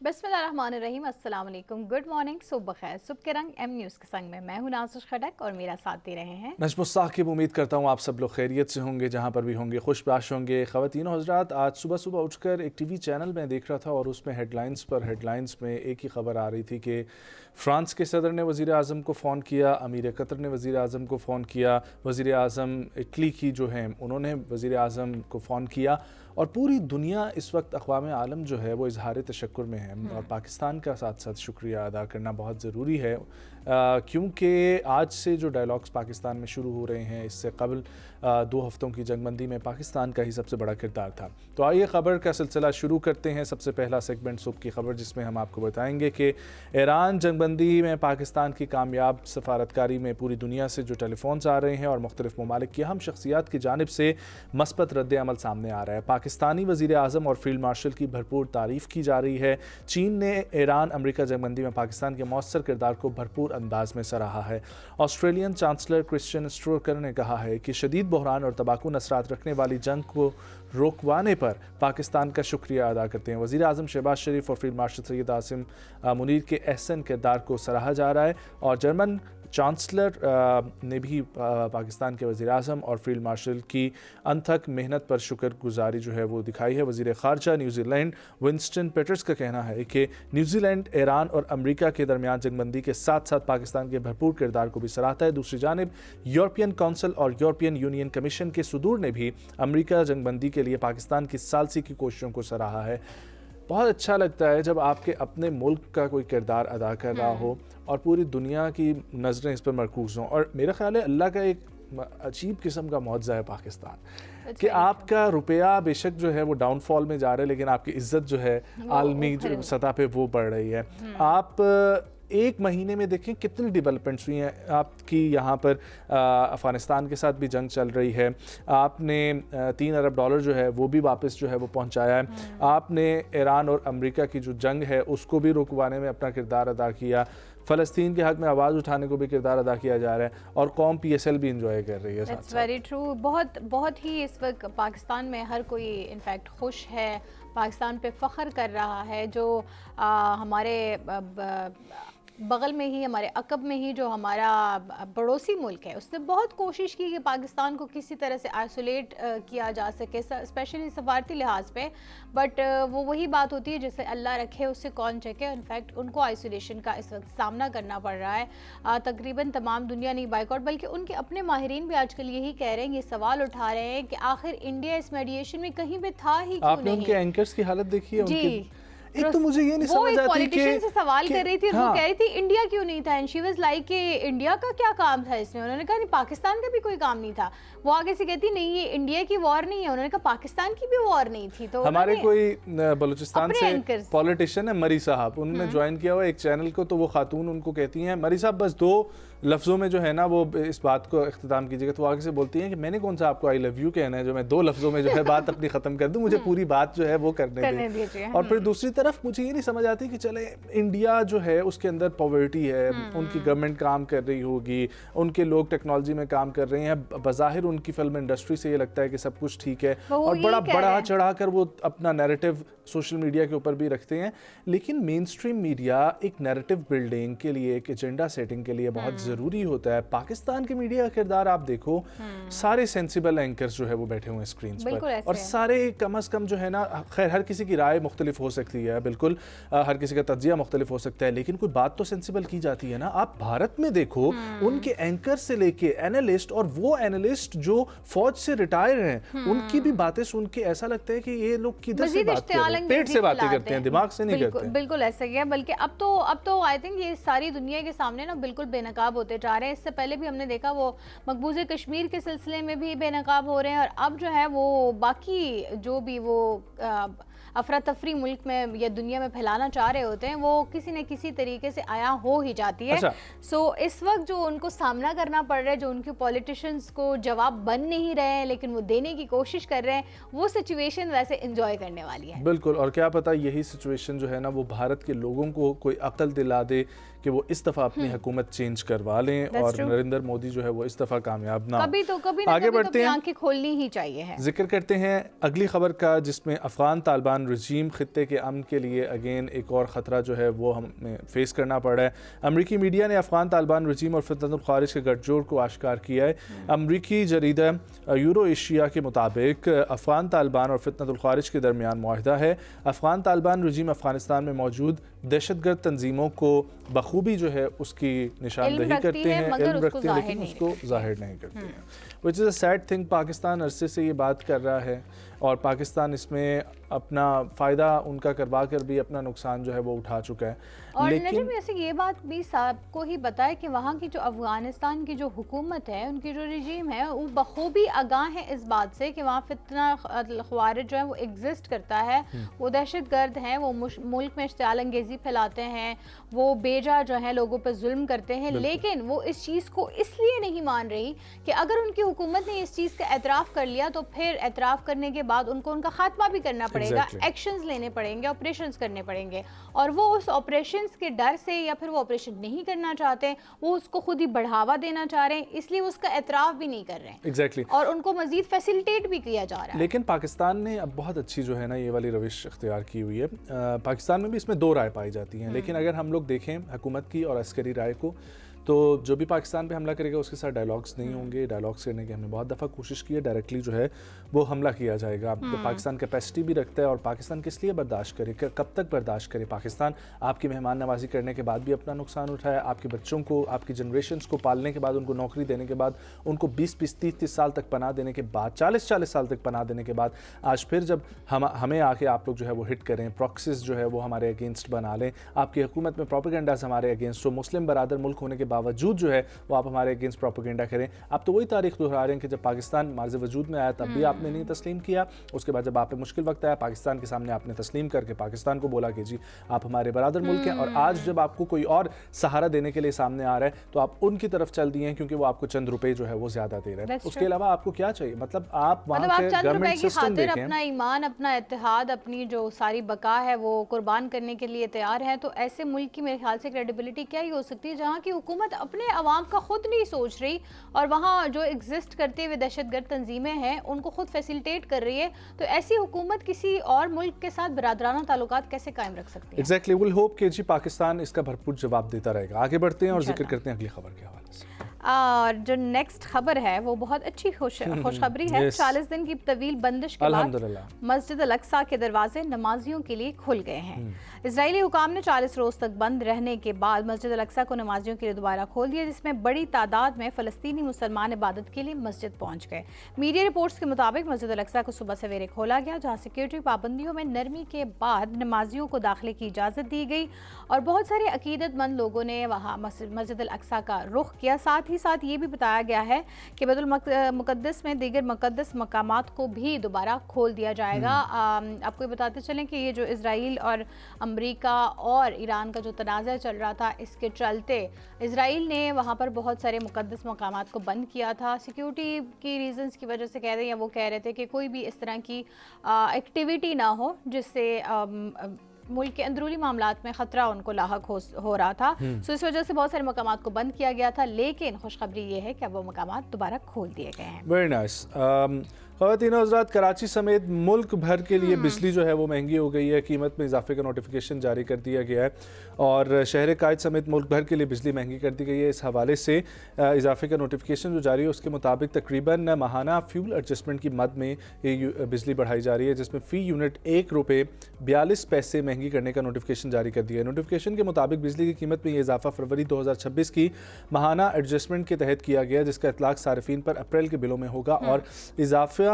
بسم اللہ الرحمن الرحیم، السلام علیکم، گڈ مارننگ، صبح بخیر۔ صبح کے رنگ ایم نیوز کے سنگ میں ہوں نازش خٹک اور میرا ساتھ دے رہے ہیں نجم الثاقب۔ امید کرتا ہوں آپ سب لوگ خیریت سے ہوں گے، جہاں پر بھی ہوں گے خوش باش ہوں گے۔ خواتین و حضرات، آج صبح اٹھ کر ایک ٹی وی چینل میں دیکھ رہا تھا اور اس میں ہیڈ لائنز میں ایک ہی خبر آ رہی تھی کہ فرانس کے صدر نے وزیر اعظم کو فون کیا، امیر قطر نے وزیر اعظم کو فون کیا، وزیر اعظم اٹلی کی جو ہیں انہوں نے وزیر اعظم کو فون کیا، اور پوری دنیا اس وقت اقوام عالم جو ہے وہ اظہار تشکر میں ہے، اور پاکستان کا ساتھ ساتھ شکریہ ادا کرنا بہت ضروری ہے، کیونکہ آج سے جو ڈائلاگز پاکستان میں شروع ہو رہے ہیں، اس سے قبل 2 ہفتوں کی جنگ بندی میں پاکستان کا ہی سب سے بڑا کردار تھا۔ تو آئیے خبر کا سلسلہ شروع کرتے ہیں۔ سب سے پہلا سیگمنٹ صبح کی خبر، جس میں ہم آپ کو بتائیں گے کہ ایران جنگ بندی میں پاکستان کی کامیاب سفارتکاری میں پوری دنیا سے جو ٹیلی فونز آ رہے ہیں اور مختلف ممالک کی اہم شخصیات کی جانب سے مثبت رد عمل سامنے آ رہا ہے۔ پاکستانی وزیر اعظم اور فیلڈ مارشل کی بھرپور تعریف کی جا رہی ہے۔ چین نے ایران امریکہ جنگ بندی میں پاکستان کے مؤثر کردار کو بھرپور انداز میں سراہا ہے۔ آسٹریلین چانسلر کرسچن اسٹروکر نے کہا ہے کہ شدید بحران اور تباکن اثرات رکھنے والی جنگ کو روکوانے پر پاکستان کا شکریہ ادا کرتے ہیں۔ وزیر اعظم شہباز شریف اور فیلڈ مارشل سید عاصم منیر کے احسن کردار کو سراہا جا رہا ہے، اور جرمن چانسلر نے بھی پاکستان کے وزیر اعظم اور فیلڈ مارشل کی انتھک محنت پر شکر گزاری جو ہے وہ دکھائی ہے۔ وزیر خارجہ نیوزی لینڈ ونسٹن پیٹرز کا کہنا ہے کہ نیوزی لینڈ ایران اور امریکہ کے درمیان جنگ بندی کے ساتھ ساتھ پاکستان کے بھرپور کردار کو بھی سراہتا ہے۔ دوسری جانب یورپین کونسل اور یورپین یونین کمیشن کے صدور نے بھی امریکہ جنگ بندی کے لیے پاکستان کی ثالثی کی کوششوں کو سراہا ہے۔ بہت اچھا لگتا ہے جب آپ کے اپنے ملک کا کوئی کردار ادا کر رہا ہو اور پوری دنیا کی نظریں اس پر مرکوز ہوں، اور میرا خیال ہے اللہ کا ایک عجیب قسم کا معجزہ ہے پاکستان کہ آپ کا روپیہ بے شک جو ہے وہ ڈاؤن فال میں جا رہا ہے، لیکن آپ کی عزت جو ہے عالمی سطح پہ وہ بڑھ رہی ہے۔ آپ ایک مہینے میں دیکھیں کتنی ڈیولپمنٹس ہوئی ہیں آپ کی۔ یہاں پر افغانستان کے ساتھ بھی جنگ چل رہی ہے، آپ نے $3 ارب جو ہے وہ بھی واپس جو ہے وہ پہنچایا ہے، آپ نے ایران اور امریکہ کی جو جنگ ہے اس کو بھی رکوانے میں اپنا کردار ادا کیا، فلسطین کے حق میں آواز اٹھانے کو بھی کردار ادا کیا جا رہا ہے، اور قوم PSL بھی انجوائے کر رہی ہے۔ That's very true۔ بہت ہی اس وقت پاکستان میں ہر کوئی انفیکٹ خوش ہے، پاکستان پہ فخر کر رہا ہے۔ جو ہمارے بغل میں ہی، ہمارے عقب میں ہی جو ہمارا پڑوسی ملک ہے، اس نے بہت کوشش کی کہ پاکستان کو کسی طرح سے آئسولیٹ کیا جا سکے، اسپیشلی سفارتی لحاظ پہ، بٹ وہ وہی بات ہوتی ہے جسے اللہ رکھے اس سے کون چکے۔ انفیکٹ ان کو آئسولیشن کا اس وقت سامنا کرنا پڑ رہا ہے۔ تقریباً تمام دنیا نہیں بائیکاٹ، بلکہ ان کے اپنے ماہرین بھی آج کل یہی کہہ رہے ہیں، یہ سوال اٹھا رہے ہیں کہ آخر انڈیا اس میڈیشن میں کہیں پہ تھا ہی کیوں نہیں۔ آپ نے ان کے اینکرز کی حالت دیکھی ہے؟ جی، ایک تو مجھے یہ نہیں سمجھ آتی کہ پولیٹیشن سے سوال کر رہی تھی، وہ کہہ رہی تھی انڈیا کیوں نہیں تھا، اینڈ شی واز لائک کہ انڈیا کا کیا کام تھا اس میں۔ انہوں نے کہا نہیں، پاکستان کا بھی کوئی کام نہیں تھا۔ وہ آگے سے کہتی نہیں یہ انڈیا کی وار نہیں ہے، انہوں نے کہا پاکستان کی بھی وار نہیں تھی۔ تو ہمارے کوئی بلوچستان سے پولیٹیشین ہے مری صاحب، انہوں نے جوائن کیا ہوا ایک چینل کو، تو وہ خاتون ان کو کہتی ہیں مری صاحب بس 2 لفظوں میں جو ہے نا وہ اس بات کو اختتام کیجیے گا، تو آگے سے بولتی ہیں کہ میں نے کون سا آپ کو آئی لو یو کہنا ہے جو میں 2 لفظوں میں جو ہے بات اپنی ختم کر دوں، مجھے پوری بات جو ہے وہ کرنے دیں۔ اور پھر دوسری طرف مجھے یہ نہیں سمجھ آتی کہ چلے انڈیا جو ہے اس کے اندر پاورٹی ہے، ان کی گورنمنٹ کام کر رہی ہوگی، ان کے لوگ ٹیکنالوجی میں کام کر رہے ہیں، بظاہر ان کی فلم انڈسٹری سے یہ لگتا ہے کہ سب کچھ ٹھیک ہے، اور بڑا چڑھا کر وہ اپنا نیریٹو سوشل میڈیا کے اوپر بھی رکھتے ہیں، لیکن مین سٹریم میڈیا ایک نیریٹو بلڈنگ کے لیے، ایک ایجنڈا سیٹنگ کے لیے بہت ضروری ہوتا ہے۔ پاکستان کے میڈیا کا کردار آپ دیکھو، سارے سینسیبل اینکرز جو ہے وہ بیٹھے ہوئے ہیں اسکرینز پر، اور سارے کم از کم جو ہے نا، خیر ہر کسی کی رائے مختلف ہو سکتی ہے، بالکل ہر کسی کا تجزیہ مختلف ہو سکتا ہے، لیکن کوئی بات تو سینسیبل کی جاتی ہے نا۔ آپ بھارت میں دیکھو، ان کے اینکر سے لے کے اینالسٹ، اور وہ اینالسٹ جو فوج سے ریٹائر ہیں، ان کی بھی باتیں سن کے ایسا لگتا ہے کہ یہ لوگ کدھر سے بات کر رہے ہیں، پیٹ سے باتیں کرتے ہیں، دماغ سے نہیں کرتے ہیں۔ بالکل ایسا ہی ہے، بلکہ اب تو آئی تھنک یہ ساری دنیا کے سامنے نا بالکل بے نقاب ہوتے جا رہے ہیں۔ اس سے پہلے بھی ہم نے دیکھا وہ مقبوض کشمیر کے سلسلے میں بھی بے نقاب ہو رہے ہیں، اور اب جو ہے وہ باقی جو بھی وہ افراتفری ملک میں یا دنیا میں پھیلانا چاہ رہے ہوتے ہیں، وہ کسی نہ کسی طریقے سے آیا ہو ہی جاتی ہے۔ سو اس وقت جو ان کو سامنا کرنا پڑ رہا ہے، جو ان کے پولیٹیشنز کو جواب بن نہیں رہے ہیں لیکن وہ دینے کی کوشش کر رہے ہیں، وہ سچویشن ویسے انجوائے کرنے والی ہے۔ بالکل، اور کیا پتہ یہی سچویشن جو ہے نا وہ بھارت کے لوگوں کو کوئی عقل دلا دے کہ وہ اس دفعہ اپنی حکومت چینج کروا لیں اور نریندر مودی جو ہے وہ اس دفعہ کامیاب نہ ہو. آگے بڑھتے ہیں, آنکھیں کھولنی ہی چاہیے ہے. ذکر کرتے ہیں اگلی خبر کا, جس میں افغان طالبان رجیم خطے کے امن کے لیے اگین ایک اور خطرہ جو ہے وہ ہمیں فیس کرنا پڑ رہا ہے. امریکی میڈیا نے افغان طالبان رجیم اور فتنۃ الخوارج کے گٹھ جوڑ کو آشکار کیا ہے. امریکی جریدہ یورو ایشیا کے مطابق افغان طالبان اور فتنۃ الخوارج کے درمیان معاہدہ ہے. افغان طالبان رجیم افغانستان میں موجود دہشت گرد تنظیموں کو بخوبی جو ہے اس کی نشاندہی کرتے ہیں, علم رکھتے ہیں لیکن اس کو ظاہر نہیں کرتے ہیں. which is a sad thing. Pakistan عرصے سے یہ بات کر رہا ہے اور پاکستان اس میں اپنا فائدہ ان کا کروا کر بھی اپنا نقصان جو ہے وہ اٹھا چکا ہے. اور نجم ایسے یہ بات بھی صاحب کو ہی بتائے کہ وہاں کی جو افغانستان کی جو حکومت ہے, ان کی جو رجیم ہے, وہ بخوبی آگاہ ہے اس بات سے کہ وہاں فتنہ خوارج جو ہے وہ ایگزسٹ کرتا ہے, وہ دہشت گرد ہیں, وہ ملک میں اشتعال انگیزی پھیلاتے ہیں, وہ بیجا جو ہے لوگوں پہ ظلم کرتے ہیں. لیکن وہ اس چیز کو اس لیے نہیں مان رہی کہ اگر ان کی حکومت نے اس چیز کا اعتراف کر لیا تو پھر اعتراف کرنے کے بعد ان کو ان کا خاتمہ بھی کرنا پڑے گا, ایکشنز لینے پڑیں گے, آپریشنز کرنے پڑیں گے. اور وہ اس آپریشنز کے ڈر سے, یا پھر وہ آپریشن نہیں کرنا چاہتے, وہ اس کو خود ہی بڑھاوا دینا چاہ رہے ہیں, اس لیے وہ اس کا اعتراف بھی نہیں کر رہے ہیں. اور ان کو مزید فیسیلیٹیٹ بھی کیا جا رہا ہے. لیکن پاکستان نے اب بہت اچھی جو ہے نا یہ والی روش اختیار کی ہوئی ہے. پاکستان میں بھی اس میں دو رائے پائی جاتی ہیں, لیکن اگر ہم لوگ دیکھیں حکومت کی اور عسکری رائے کو, تو جو بھی پاکستان پہ حملہ کرے گا اس کے ساتھ ڈائلاگس نہیں ہوں گے. ڈائلاگس کرنے کی ہم نے بہت دفعہ کوشش کی ہے, ڈائریکٹلی جو ہے وہ حملہ کیا جائے گا. پاکستان کیپیسٹی بھی رکھتا ہے, اور پاکستان کس لیے برداشت کرے, کب تک برداشت کرے. پاکستان آپ کی مہمان نوازی کرنے کے بعد بھی اپنا نقصان اٹھایا, آپ کے بچوں کو, آپ کی جنریشنز کو پالنے کے بعد, ان کو نوکری دینے کے بعد, ان کو 20-20 30-30 سال تک پناہ دینے کے بعد, 40-40 سال تک پناہ دینے کے بعد, آج پھر جب ہمیں آ کے آپ لوگ جو ہے وہ ہٹ کریں, پراکسیز جو ہے وہ ہمارے اگینسٹ بنا لیں, آپ کی حکومت میں پروپیگنڈاز ہمارے اگینسٹ ہو, مسلم برادر ملک ہونے کے باوجود جو ہے وہ آپ ہمارے اگینسٹ پروپیگنڈا کریں. آپ تو وہی تاریخ دہرا رہے ہیں کہ جب پاکستان مارز وجود میں آیا تب بھی آپ نے نہیں تسلیم کیا. اس کے بعد جب آپ پہ مشکل وقت آیا پاکستان کے سامنے آپ نے تسلیم کر کے پاکستان کو بولا کہ جی آپ ہمارے برادر ملک ہیں. اور آج جب آپ کو کوئی اور سہارا دینے کے لیے سامنے آ رہا ہے تو آپ ان کی طرف چل دیے ہیں کیونکہ وہ آپ کو چند روپے جو ہے وہ زیادہ دے رہے ہیں. اس کے علاوہ آپ کو کیا چاہیے؟ مطلب آپ وہاں کے گورنمنٹ سسٹم دیکھیں, اپنا ایمان, اپنا اتحاد, اپنی جو ساری بقا ہے وہ قربان کرنے کے لیے تیار ہے. تو ایسے ملک کی میرے خیال سے کریڈیبلٹی کیا ہی ہو سکتی ہے جہاں کی حکومت اپنے عوام کا خود نہیں سوچ رہی, اور وہاں جو ایگزسٹ کرتے ہوئے دہشت گرد تنظیمیں ہیں ان کو خود فیسیلیٹیٹ کر رہی ہے. تو ایسی حکومت کسی اور ملک کے ساتھ برادرانہ تعلقات کیسے قائم رکھ سکتی ہے؟ ایگزیکٹلی, ویل ہوپ کہ جی پاکستان اس کا بھرپور جواب دیتا رہے گا. آگے بڑھتے ہیں اور ذکر کرتے ہیں اگلی خبر کے حوالے سے. اور جو نیکسٹ خبر ہے وہ بہت اچھی خوشخبری ہے. 40 دن کی طویل بندش کے بعد مسجد الاقصی کے دروازے نمازیوں کے لیے کھل گئے ہیں. اسرائیلی حکام نے 40 روز تک بند رہنے کے بعد مسجد الاقصی کو نمازیوں کے لیے دوبارہ کھول دیا, جس میں بڑی تعداد میں فلسطینی مسلمان عبادت کے لیے مسجد پہنچ گئے. میڈیا رپورٹس کے مطابق مسجد الاقصی کو صبح سویرے کھولا گیا, جہاں سیکیورٹی پابندیوں میں نرمی کے بعد نمازیوں کو داخلے کی اجازت دی گئی, اور بہت سارے عقیدت مند لوگوں نے وہاں مسجد الاقصی کا رخ کیا. ساتھ ہی ساتھ یہ بھی بتایا گیا ہے کہ بیت المقدس میں دیگر مقدس مقامات کو بھی دوبارہ کھول دیا جائے گا. آپ کو یہ بتاتے چلیں کہ یہ جو اسرائیل اور امریکہ اور ایران کا جو تنازع چل رہا تھا, اس کے چلتے اسرائیل نے وہاں پر بہت سارے مقدس مقامات کو بند کیا تھا سیکیورٹی کی ریزنز کی وجہ سے. کہہ رہے ہیں, یا وہ کہہ رہے تھے کہ کوئی بھی اس طرح کی ایکٹیویٹی نہ ہو جس سے ملک کے اندرونی معاملات میں خطرہ ان کو لاحق ہو رہا تھا. سو اس وجہ سے بہت سارے مقامات کو بند کیا گیا تھا, لیکن خوشخبری یہ ہے کہ اب وہ مقامات دوبارہ کھول دیے گئے ہیں. Very nice. خواتین و حضرات, کراچی سمیت ملک بھر کے لیے بجلی جو ہے وہ مہنگی ہو گئی ہے. قیمت میں اضافے کا نوٹیفیکیشن جاری کر دیا گیا ہے, اور شہر قائد سمیت ملک بھر کے لیے بجلی مہنگی کر دی گئی ہے. اس حوالے سے اضافے کا نوٹیفیکیشن جو جاری ہے اس کے مطابق تقریباً ماہانہ فیول ایڈجسٹمنٹ کی مد میں یہ بجلی بڑھائی جا رہی ہے, جس میں فی یونٹ 1 روپے 42 پیسے مہنگی کرنے کا نوٹیفیکیشن جاری کر دیا ہے. نوٹیفیکیشن کے مطابق بجلی کی قیمت میں یہ اضافہ فروری 2026 کی ماہانہ ایڈجسٹمنٹ کے تحت کیا گیا, جس کا اطلاق صارفین پر اپریل کے بلوں میں ہوگا, اور اضافہ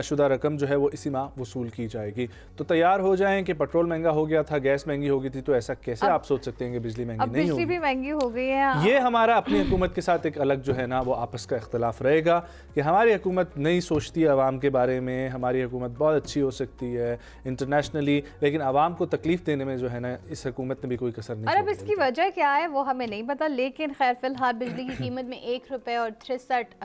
شدہ رقم جو ہے وہ اسی ماہ وصول کی جائے گی. تو تیار ہو جائیں کہ پٹرول مہنگا ہو گیا تھا, گیس مہنگی ہو گئی تھی, تو ایسا کیسے آپ سوچ سکتے ہیں کہ بجلی مہنگی نہیں ہوگی؟ بجلی بھی مہنگی ہو گئی ہے. یہ ہمارا اپنی حکومت کے ساتھ ایک الگ جو ہے نا وہ آپس کا اختلاف رہے گا کہ ہماری حکومت نہیں سوچتی عوام کے بارے میں. ہماری حکومت بہت اچھی ہو سکتی ہے انٹرنیشنلی, لیکن عوام کو تکلیف دینے میں جو ہے نا اس حکومت نے بھی کوئی کسر نہیں چھوڑی. اور اب اس کی وجہ کیا ہے وہ ہمیں نہیں پتا, لیکن خیر فی الحال بجلی کی قیمت میں 1 روپے اور 63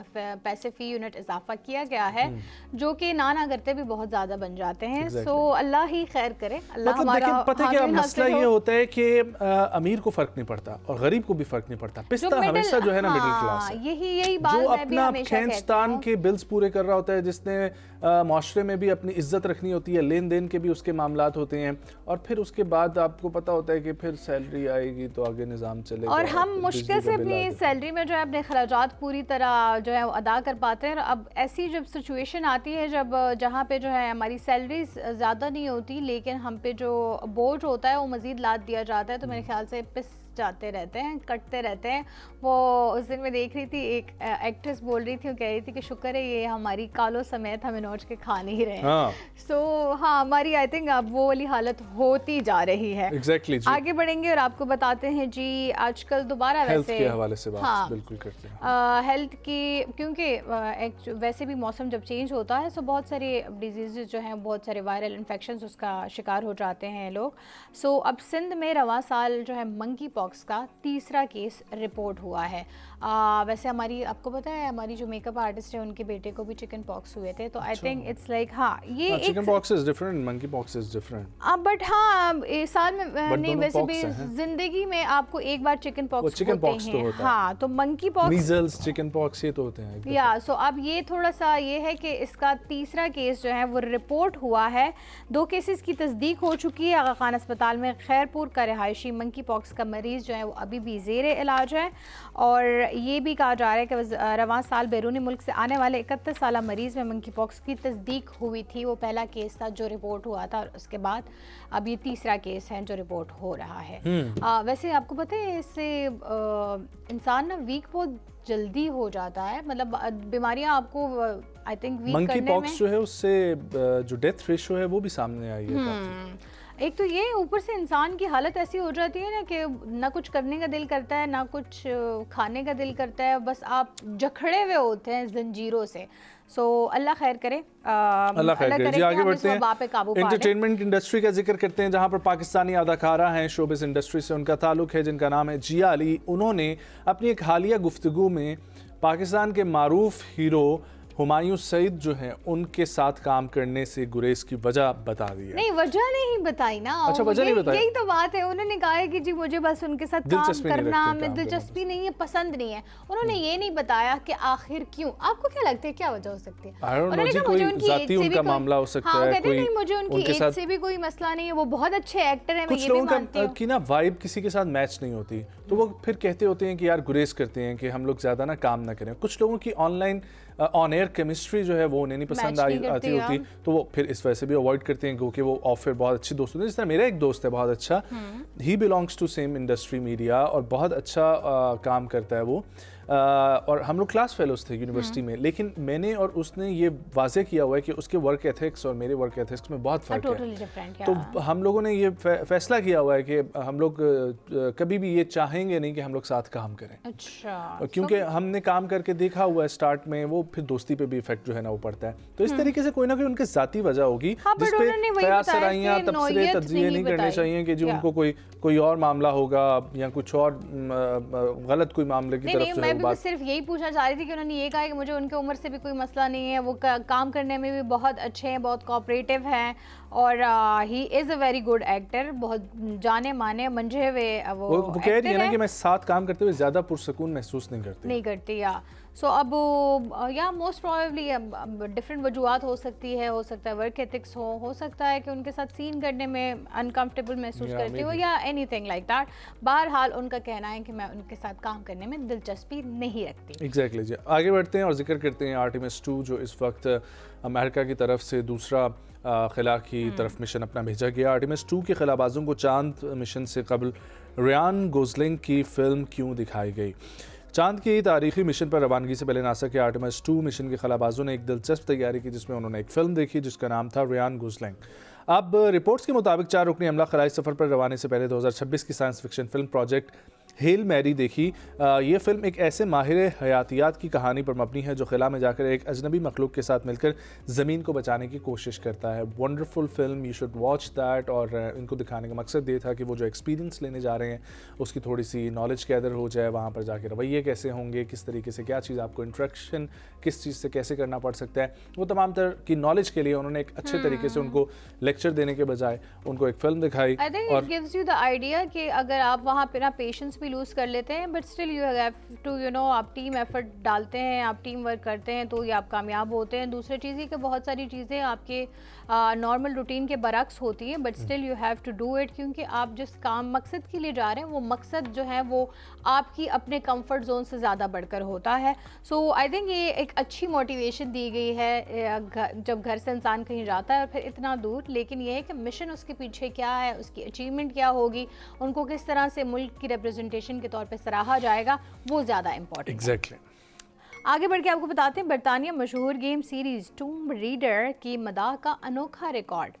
پیسے فی یونٹ اضافہ کیا گیا ہے. جو کہ نہ کرتے بھی بہت زیادہ بن جاتے ہیں. سو اللہ ہی خیر کرے, اللہ مطلب ہمارا پتہ کیا مسئلہ یہ ہوتا ہے کہ امیر کو فرق نہیں پڑتا اور غریب کو بھی فرق نہیں پڑتا. پستہ ہمیشہ جو ہے نا مڈل کلاس ہے, یہی بات جو میں بھی اپنا ہمیشہ کہتی کھینچتان ہوں. کے بلز پورے کر رہا ہوتا ہے, جس نے معاشرے میں بھی اپنی عزت رکھنی ہوتی ہے, لین دین کے بھی اس کے معاملات ہوتے ہیں, اور پھر اس کے بعد آپ کو پتہ ہوتا ہے کہ پھر سیلری آئے گی تو آگے نظام چلے گا. اور ہم مشکل سے اپنی سیلری میں جو ہے اپنے اخراجات پوری طرح جو ہے ادا کر پاتے ہیں. اب ایسی جب سچویشن آتی ہے جہاں پہ جو ہے ہماری سیلریز زیادہ نہیں ہوتی لیکن ہم پہ جو بوجھ ہوتا ہے وہ مزید لاد دیا جاتا ہے, تو میرے خیال سے پس جاتے رہتے ہیں, کٹتے رہتے ہیں. وہ اس دن میں دیکھ رہی تھی ایک ایکٹریس بول رہی تھی, وہ کہہ رہی تھی کہ شکر ہے یہ ہماری کالوں سمیت ہمیں نوچ کے کھا نہیں رہے ہیں. سو ہاں ہماری آئی تھنک اب وہ والی حالت ہوتی جا رہی ہے. آگے بڑھیں گے اور آپ کو بتاتے ہیں جی آج کل دوبارہ ہیلتھ کے حوالے سے بات بالکل کرتے ہیں. ہیلتھ کی, کیونکہ ویسے بھی موسم جب چینج ہوتا ہے تو بہت سارے ڈیزیزز جو ہیں, بہت سارے وائرل انفیکشنز اس کا شکار ہو جاتے ہیں لوگ. سو اب سندھ میں رواں سال جو ہے منکی پاکس کا تیسرا کیس رپورٹ ہوا ہے. ویسے ہماری, آپ کو پتہ ہے ہماری جو میک اپ آرٹسٹ ہے ان کے بیٹے کو بھی چکن پاکس ہوئے تھے, تو آئی تھنک اٹس لائک یہ chicken pox is different, monkey pox is different. But سال میں نہیں, ویسے بھی زندگی میں آپ کو ایک بار چکن پاکس ہوتے ہیں. ہاں تو منکی پاکس, میزلز, چکن پاکس یہ تو ہوتے ہیں. یا سو اب یہ تھوڑا سا یہ ہے کہ اس کا تیسرا کیس جو ہے وہ رپورٹ ہوا ہے. 2 کیسز کی تصدیق ہو چکی ہے. آغا خان اسپتال میں خیرپور کا رہائشی منکی پاکس کا مریض جو ہے وہ ابھی بھی زیر علاج ہے, اور یہ بھی کہا جا رہا ہے کہ رواں سال بیرون ملک سے آنے والے 31 سالہ مریض میں منکی پاکس کی تصدیق ہوئی تھی. وہ پہلا کیس تھا جو رپورٹ ہوا تھا, اور اس کے بعد اب یہ تیسرا کیس ہے جو رپورٹ ہو رہا ہے. ویسے آپ کو پتہ ہے اس سے انسان نا ویک بہت جلدی ہو جاتا ہے, مطلب بیماریاں آپ کو آئی تھنک ویک کرنے میں. منکی پاکس جو ہے اس سے جو ڈیتھ ریشو ہے وہ بھی سامنے آئی ہے. ایک تو یہ, اوپر سے انسان کی حالت ایسی ہو جاتی ہے نا کہ نہ کچھ کرنے کا دل کرتا ہے, نہ کچھ کھانے کا دل کرتا ہے, بس آپ جکڑے ہوئے ہوتے ہیں زنجیروں سے. سو اللہ خیر کرے, اللہ خیر کرے. جی آگے بڑھتے ہیں, انٹرٹینمنٹ انڈسٹری کا ذکر کرتے ہیں جہاں پر پاکستانی اداکارہ ہیں شوبز انڈسٹری سے, ان کا تعلق ہے, جن کا نام ہے جیا علی. انہوں نے اپنی ایک حالیہ گفتگو میں پاکستان کے معروف ہیرو ہمایوں سعید جو ہیں ان کے ساتھ کام کرنے سے گریز کی وجہ بتا دی ہے. نہیں وجہ نہیں بتائی نا. اچھا وجہ نہیں بتائی, یہی تو بات ہے. انہوں نے کہا ہے کہ جی مجھے بس ان کے ساتھ کام کرنا میں دلچسپی نہیں ہے, پسند نہیں ہے. انہوں نے یہ نہیں بتایا کہ آخر کیوں. آپ کو کیا لگتا ہے کیا وجہ ہو سکتی ہے؟ انہوں نے کہا مجھے ان کی ایج سے بھی معاملہ ہو سکتا ہے, کہتے نہیں مجھے ان کی ایج سے بھی کوئی مسئلہ نہیں ہے, وہ بہت اچھے ایکٹر ہیں. کچھ لوگوں کی نا وائب کسی کے ساتھ میچ نہیں ہوتی, تو وہ پھر کہتے ہوتے ہیں کہ یار گریز کرتے ہیں کہ ہم لوگ زیادہ نا کام نہ کریں. کچھ لوگوں کی آن ایئر کیمسٹری جو ہے وہ انہیں نہیں پسند آتی ہوتی, تو وہ پھر اس وجہ سے بھی اوائڈ کرتے ہیں, کیونکہ وہ آف ایئر بہت اچھے دوست ہوتے ہیں. جس طرح میرا ایک دوست ہے بہت اچھا, he belongs to same industry media, اور بہت اچھا کام کرتا ہے وہ, اور ہم لوگ کلاس فیلوز تھے یونیورسٹی میں. لیکن میں نے اور اس نے یہ واضح کیا ہوا ہے کہ اس کے ورک ایتھکس اور میرے ورک ایتھکس میں بہت فرق ہے. تو ہم لوگوں نے یہ فیصلہ کیا ہوا ہے کہ ہم لوگ کبھی بھی یہ چاہیں گے نہیں کہ ہم لوگ ساتھ کام کریں. کیونکہ ہم نے کام کر کے دیکھا ہوا ہے اسٹارٹ میں, وہ پھر دوستی پہ بھی افیکٹ جو ہے نا وہ پڑتا ہے. تو اس طریقے سے کوئی نہ کوئی ان کے ذاتی وجہ ہوگی جس پہ قیاس سرائیاں تبصرے تجزیے نہیں کرنے چاہیے کہ جی ان کو کوئی اور معاملہ ہوگا یا کچھ اور غلط کوئی معاملے کی طرف. میں بھی صرف یہی پوچھنا چاہ رہی تھی کہ انہوں نے یہ کہا کہ مجھے ان کی عمر سے بھی کوئی مسئلہ نہیں ہے, وہ کام کرنے میں بھی بہت اچھے ہیں, بہت کوآپریٹیو ہیں, اور ہی از اے ویری گڈ ایکٹر, بہت جانے مانے منجھے ہوئے وہ کہہ رہی ہے نا کہ میں ساتھ کام کرتے ہوئے زیادہ پرسکون محسوس نہیں کرتی. سو اب یا موسٹ پروبیبلی ڈفرینٹ وجوہات ہو سکتی ہے, ہو سکتا ہے ورک ایتھکس ہو سکتا ہے کہ ان کے ساتھ سین کرنے میں انکمفرٹیبل محسوس کرتی ہو, یا اینی تھنگ لائک دیٹ. بہرحال ان کا کہنا ہے کہ میں ان کے ساتھ کام کرنے میں دلچسپی نہیں رکھتی. ایگزیکٹلی. جی آگے بڑھتے ہیں اور ذکر کرتے ہیں آرٹیمس 2 جو اس وقت امریکہ کی طرف سے دوسرا خلا کی طرف مشن اپنا بھیجا گیا. آرٹیمس 2 کے خلابازوں کو چاند مشن سے قبل ریان گوزلنگ کی فلم کیوں دکھائی گئی؟ چاند کی تاریخی مشن پر روانگی سے پہلے ناسا کے آرٹیمس 2 مشن کے خلابازوں نے ایک دلچسپ تیاری کی جس میں انہوں نے ایک فلم دیکھی جس کا نام تھا ریان گوزلنگ. اب رپورٹس کے مطابق 4 رکنی عملہ خلائی سفر پر روانے سے پہلے 2026 کی science fiction film Project Hail Mary دیکھی. یہ فلم ایک ایسے ماہر حیاتیات کی کہانی پر مبنی ہے جو خلا میں جا کر ایک اجنبی مخلوق کے ساتھ مل کر زمین کو بچانے کی کوشش کرتا ہے. Wonderful film, you should watch that. اور ان کو دکھانے کا مقصد یہ تھا کہ وہ جو ایکسپیرینس لینے جا رہے ہیں اس کی تھوڑی سی نالج گیدر ہو جائے, وہاں پر جا کے رویے کیسے ہوں گے, کس طریقے سے کیا چیز آپ کو انٹریکشن کس چیز سے کیسے کرنا پڑ سکتا ہے, وہ تمام تر کی نالج کے لیے انہوں نے ایک اچھے طریقے سے ان کو لیکچر دینے کے بجائے ان کو ایک فلم دکھائی. I think it gives you the idea کہ اگر آپ وہاں پہ نا پیشنس بھی لوز کر لیتے ہیں but still you have to you know, آپ ٹیم ایفرٹ ڈالتے ہیں, آپ ٹیم ورک کرتے ہیں تو یہ آپ کامیاب ہوتے ہیں. دوسری چیز یہ کہ بہت ساری چیزیں آپ کے نارمل روٹین کے برعکس ہوتی ہیں but still you have to do it, کیونکہ آپ جس کام مقصد کے لیے جا رہے ہیں وہ مقصد جو ہے وہ آپ کی اپنے کمفرٹ زون سے زیادہ بڑھ کر ہوتا ہے. سو آئی تھنک یہ ایک اچھی موٹیویشن دی گئی ہے جب گھر سے انسان کہیں جاتا ہے پھر اتنا دور, لیکن یہ ہے کہ مشن اس کے پیچھے کیا ہے, اس کی اچیومنٹ کیا ہوگی, ان کو کس طرح سے ملک کی ریپرزنٹیشن کے طور پہ سراہا جائے گا, وہ زیادہ امپورٹنٹ. ایگزیکٹلی. آگے بڑھ کے آپ کو بتاتے ہیں برطانیہ مشہور گیم سیریز ٹوم ریڈر کی مداح کا انوکھا ریکارڈ.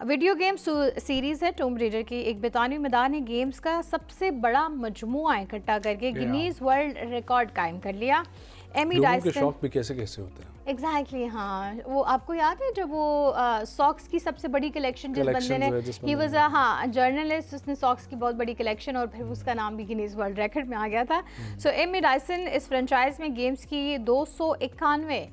ویڈیو گیم سیریز ہے ٹوم ریڈر کی. ایک برطانوی مداح نے گیمز کا سب سے بڑا مجموعہ اکٹھا کر کے گینیز ورلڈ ریکارڈ قائم کر لیا. ایمی ڈائسن کے شوق بھی کیسے کیسے ہوتے ہیں. ایگزیکٹلی, ہاں, وہ آپ کو یاد ہے جب وہ ساکس کی سب سے بڑی کلیکشن جس بندے نے, ہی واز ہاں جرنلسٹ, اس نے ساکس کی بہت بڑی کلیکشن اور پھر اس کا نام بھی گینیز ورلڈ ریکارڈ میں آ گیا تھا. سو ایمی ڈائسن اس فرنچائز میں گیمز کی 291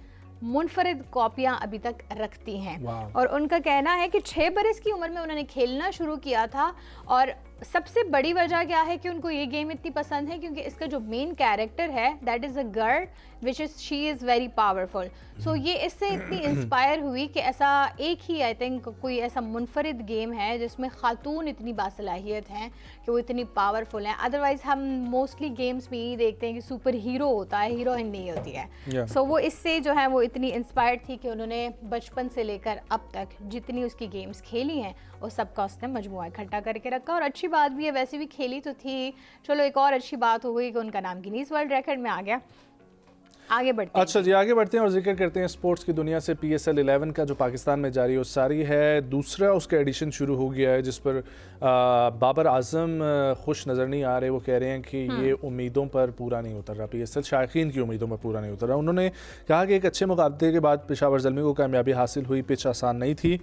منفرد کاپیاں ابھی تک رکھتی ہیں, اور ان کا کہنا ہے کہ 6 برس کی عمر میں انہوں نے کھیلنا شروع کیا تھا. اور سب سے بڑی وجہ کیا ہے کہ ان کو یہ گیم اتنی پسند ہے کیونکہ اس کا جو مین کیریکٹر ہے that is a girl which is she is very powerful. So یہ اس سے اتنی انسپائر ہوئی کہ ایسا ایک ہی آئی تھنک کوئی ایسا منفرد گیم ہے جس میں خاتون اتنی باصلاحیت ہیں کہ وہ اتنی پاورفل ہیں. ادروائز ہم موسٹلی گیمس میں یہ دیکھتے ہیں کہ سپر ہیرو ہوتا ہے, ہیروئن نہیں ہوتی ہے. سو وہ اس سے جو ہے وہ اتنی انسپائرڈ تھی کہ انہوں نے بچپن سے لے کر اب تک جتنی اس کی گیمس کھیلی ہیں وہ سب کا اس نے مجموعہ اکٹھا کر کے رکھا. اور اچھی بات بھی ہے, ویسے بھی کھیلی تو تھی, چلو ایک اور اچھی بات ہو گئی کہ ان کا نام گینیز ورلڈ ریکارڈ میں آ گیا. آگے بڑھتے ہیں. اچھا جی, آگے بڑھتے ہیں اور ذکر کرتے ہیں اسپورٹس کی دنیا سے. PSL 11 کا جو پاکستان میں جاری و ساری ہے, دوسرا اس کا ایڈیشن شروع ہو گیا ہے جس پر بابر اعظم خوش نظر نہیں آ رہے. وہ کہہ رہے ہیں کہ یہ امیدوں پر پورا نہیں اتر رہا, PSL شائقین کی امیدوں پر پورا نہیں اتر رہا. انہوں نے کہا کہ ایک اچھے مقابلے کے بعد پشاور زلمی کو کامیابی حاصل ہوئی. پچ آسان نہیں تھی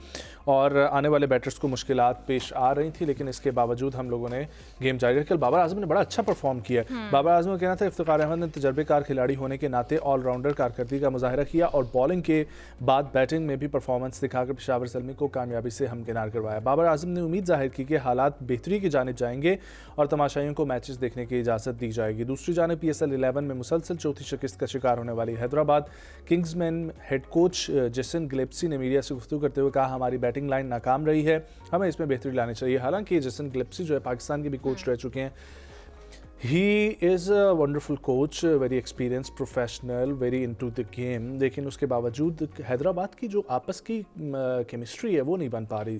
اور آنے والے بیٹرز کو مشکلات پیش آ رہی تھیں, لیکن اس کے باوجود ہم لوگوں نے گیم جاری رکھا. بابر اعظم نے بڑا اچھا پرفارم کیا. بابر اعظم کا کہنا تھا افتخار احمد نے تجربے کار کھلاڑی ہونے کے ناطے آل راؤنڈر کارکردگی کا مظاہرہ کیا اور بالنگ کے بعد بیٹنگ میں بھی پرفارمنس دکھا کر پشاور زلمی کو کامیابی سے ہمکنار کروایا. بابر اعظم نے امید ظاہر کی کہ حالات بہتری کی جانب جائیں گے اور تماشائیوں کو میچز دیکھنے کی اجازت دی جائے گی. دوسری جانب PSL 11 میں مسلسل چوتھی شکست کا شکار ہونے والی حیدرآباد کنگز مین ہیڈ کوچ جیسن گلیپسی نے میڈیا سے گفتگو کرتے ہوئے کہا ہماری بیٹنگ لائن ناکام رہی ہے, ہمیں اس میں بہتری لانی چاہیے. حالانکہ جیسن گلیپسی جو ہے پاکستان کے بھی کوچ رہ چکے ہیں. He is a wonderful coach, very experienced professional, very into the game. لیکن اس کے باوجود حیدرآباد کی جو آپس کی کیمسٹری ہے وہ نہیں بن پا رہی.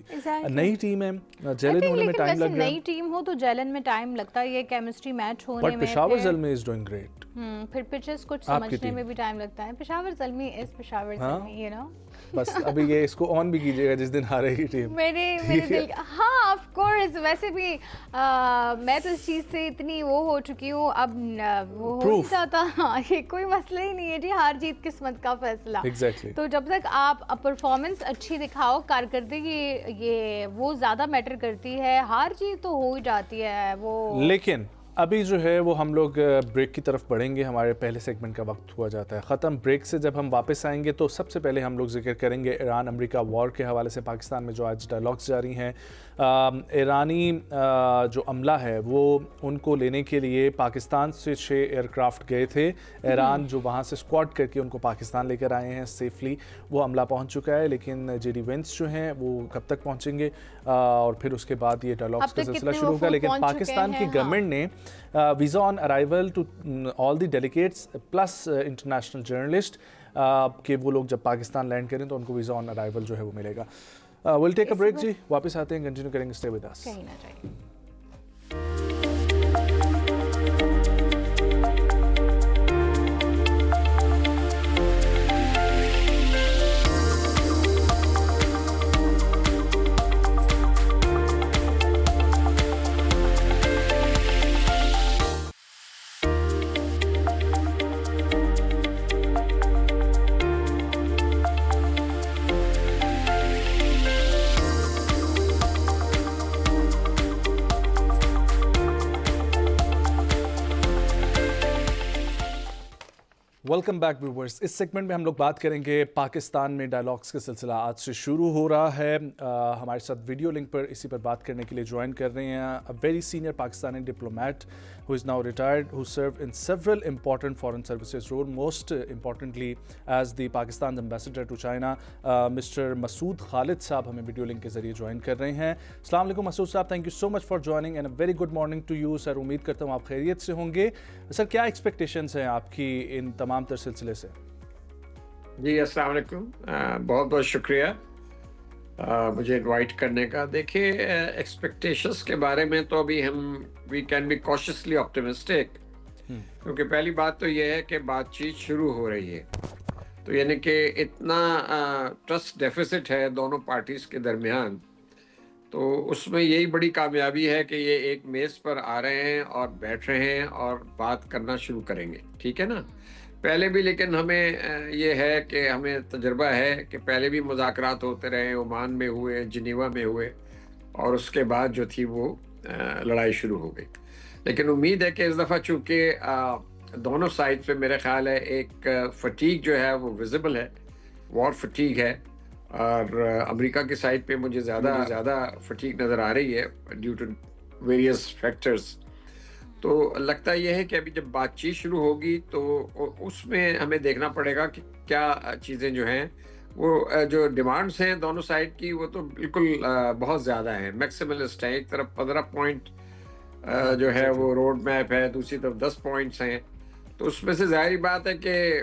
نئی ٹیم ہے, جیلن ہونے میں ٹائم لگ گیا. نئی ٹیم ہو تو جیلن میں ٹائم لگتا ہے, یہ کیمسٹری میچ ہونے میں. But Peshawar Zalmi is doing great. پھر پچز کچھ سمجھنے میں بھی ٹائم لگتا ہے. پشاور زلمی از پشاور زلمی, یو نو. بس ابھی یہ اس کو آن بھی کیجیے گا جس دن ہارے گی ٹیم. میرے دل ہاں آف کورس. ویسے بھی میں تو اس چیز سے اتنی وہ ہو چکی ہوں, اب وہ ہو نہیں جاتا. یہ کوئی مسئلہ ہی نہیں ہے جی, ہار جیت قسمت کا فیصلہ. تو جب تک آپ پرفارمنس اچھی دکھاؤ, کارکردگی یہ وہ زیادہ میٹر کرتی ہے. ہار جیت تو ہو ہی جاتی ہے وہ. لیکن ابھی جو ہے وہ ہم لوگ بریک کی طرف بڑھیں گے. ہمارے پہلے سیگمنٹ کا وقت ہوا جاتا ہے ختم. بریک سے جب ہم واپس آئیں گے تو سب سے پہلے ہم لوگ ذکر کریں گے ایران امریکہ وار کے حوالے سے پاکستان میں جو آج ڈائلاگس جاری ہیں. ایرانی جو عملہ ہے وہ ان کو لینے کے لیے پاکستان سے 6 ایئر کرافٹ گئے تھے. ایران جو وہاں سے اسکواڈ کر کے ان کو پاکستان لے کر آئے ہیں سیفلی, وہ عملہ پہنچ چکا ہے. لیکن JD وینس جو ہیں وہ کب تک پہنچیں گے اور پھر اس کے بعد یہ ڈائلاگس کا سلسلہ شروع ہوگا. لیکن پاکستان کی گورنمنٹ نے visa on arrival to all the delegates plus international journalist کہ وہ لوگ جب پاکستان لینڈ کریں تو ان کو ویزا آن ارائیول جو ہے وہ ملے گا. ویل ٹیک اے بریک جی, واپس آتے ہیں, کنٹینیو کریں گے. Stay with us. کہیں نہ جائیں. Welcome back viewers. اس سیگمنٹ میں ہم لوگ بات کریں گے پاکستان میں ڈائلاگس کا سلسلہ آج سے شروع ہو رہا ہے. ہمارے ساتھ ویڈیو لنک پر اسی پر بات کرنے کے لیے جوائن کر رہے ہیں a very senior Pakistani diplomat who is now retired, who served in several important foreign services role, most importantly as the Pakistan's ambassador to China. Mr. Masood Khalid صاحب ہمیں ویڈیو لنک کے ذریعے join کر رہے ہیں. السلام علیکم مسعود صاحب, thank you so much for joining and a very good morning to you sir. امید کرتا ہوں آپ خیریت سے ہوں گے. سر کیا ایکسپیکٹیشنز ہیں آپ کی ان تمام تر سلسلے سے؟ جی السلام علیکم, بہت بہت شکریہ مجھے انوائٹ کرنے کا. دیکھیے ایکسپیکٹیشنس کے بارے میں تو ابھی وی کین بی کوشیسلی آپٹیمسٹک, کیونکہ پہلی بات تو یہ ہے کہ بات چیت شروع ہو رہی ہے, تو یعنی کہ اتنا ٹرسٹ ڈیفیسٹ ہے دونوں پارٹیز کے درمیان, تو اس میں یہی بڑی کامیابی ہے کہ یہ ایک میز پر آ رہے ہیں اور بیٹھ رہے ہیں اور بات کرنا شروع کریں گے. ٹھیک ہے نا, پہلے بھی لیکن ہمیں یہ ہے کہ ہمیں تجربہ ہے کہ پہلے بھی مذاکرات ہوتے رہے, عمان میں ہوئے, جنیوا میں ہوئے, اور اس کے بعد جو تھی وہ لڑائی شروع ہو گئی. لیکن امید ہے کہ اس دفعہ چونکہ دونوں سائڈ پہ میرے خیال ہے ایک فٹیگ جو ہے وہ ویزیبل ہے, وار فٹیگ ہے, اور امریکہ کی سائڈ پہ مجھے زیادہ فٹیگ نظر آ رہی ہے ڈیو ٹو ویریس فیکٹرز. تو لگتا یہ ہے کہ ابھی جب بات چیت شروع ہوگی تو اس میں ہمیں دیکھنا پڑے گا کہ کیا چیزیں جو ہیں وہ جو ڈیمانڈس ہیں دونوں سائڈ کی وہ تو بالکل بہت زیادہ ہیں, میکسیملسٹ ہیں. ایک طرف 15 پوائنٹ جو ہے وہ روڈ میپ ہے, دوسری طرف 10 پوائنٹس ہیں. تو اس میں سے ظاہری بات ہے کہ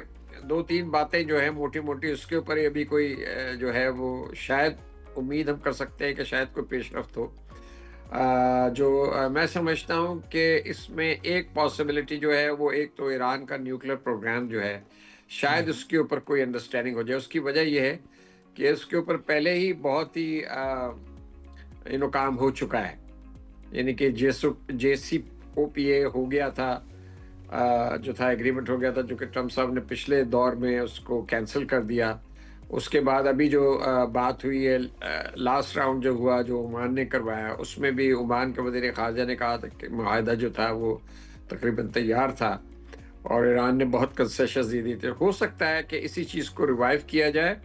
2-3 باتیں جو ہیں موٹی موٹی اس کے اوپر ہی ابھی کوئی جو ہے وہ شاید امید ہم کر سکتے ہیں کہ شاید کوئی پیش رفت ہو. جو میں سمجھتا ہوں کہ اس میں ایک پاسبلٹی جو ہے وہ ایک تو ایران کا نیوکلیر پروگرام جو ہے شاید اس کے اوپر کوئی انڈرسٹینڈنگ ہو جائے. اس کی وجہ یہ ہے کہ اس کے اوپر پہلے ہی بہت ہی کام ہو چکا ہے, یعنی کہ JCPOA ہو گیا تھا, جو تھا ایگریمنٹ ہو گیا تھا, جو کہ ٹرمپ صاحب نے پچھلے دور میں اس کو کینسل کر دیا. اس کے بعد ابھی جو بات ہوئی ہے لاسٹ راؤنڈ جو ہوا جو عمان نے کروایا, اس میں بھی عمان کے وزیر خارجہ نے کہا تھا کہ معاہدہ جو تھا وہ تقریباً تیار تھا اور ایران نے بہت کنسیشنز دی تھے. ہو سکتا ہے کہ اسی چیز کو ریوائیو کیا جائے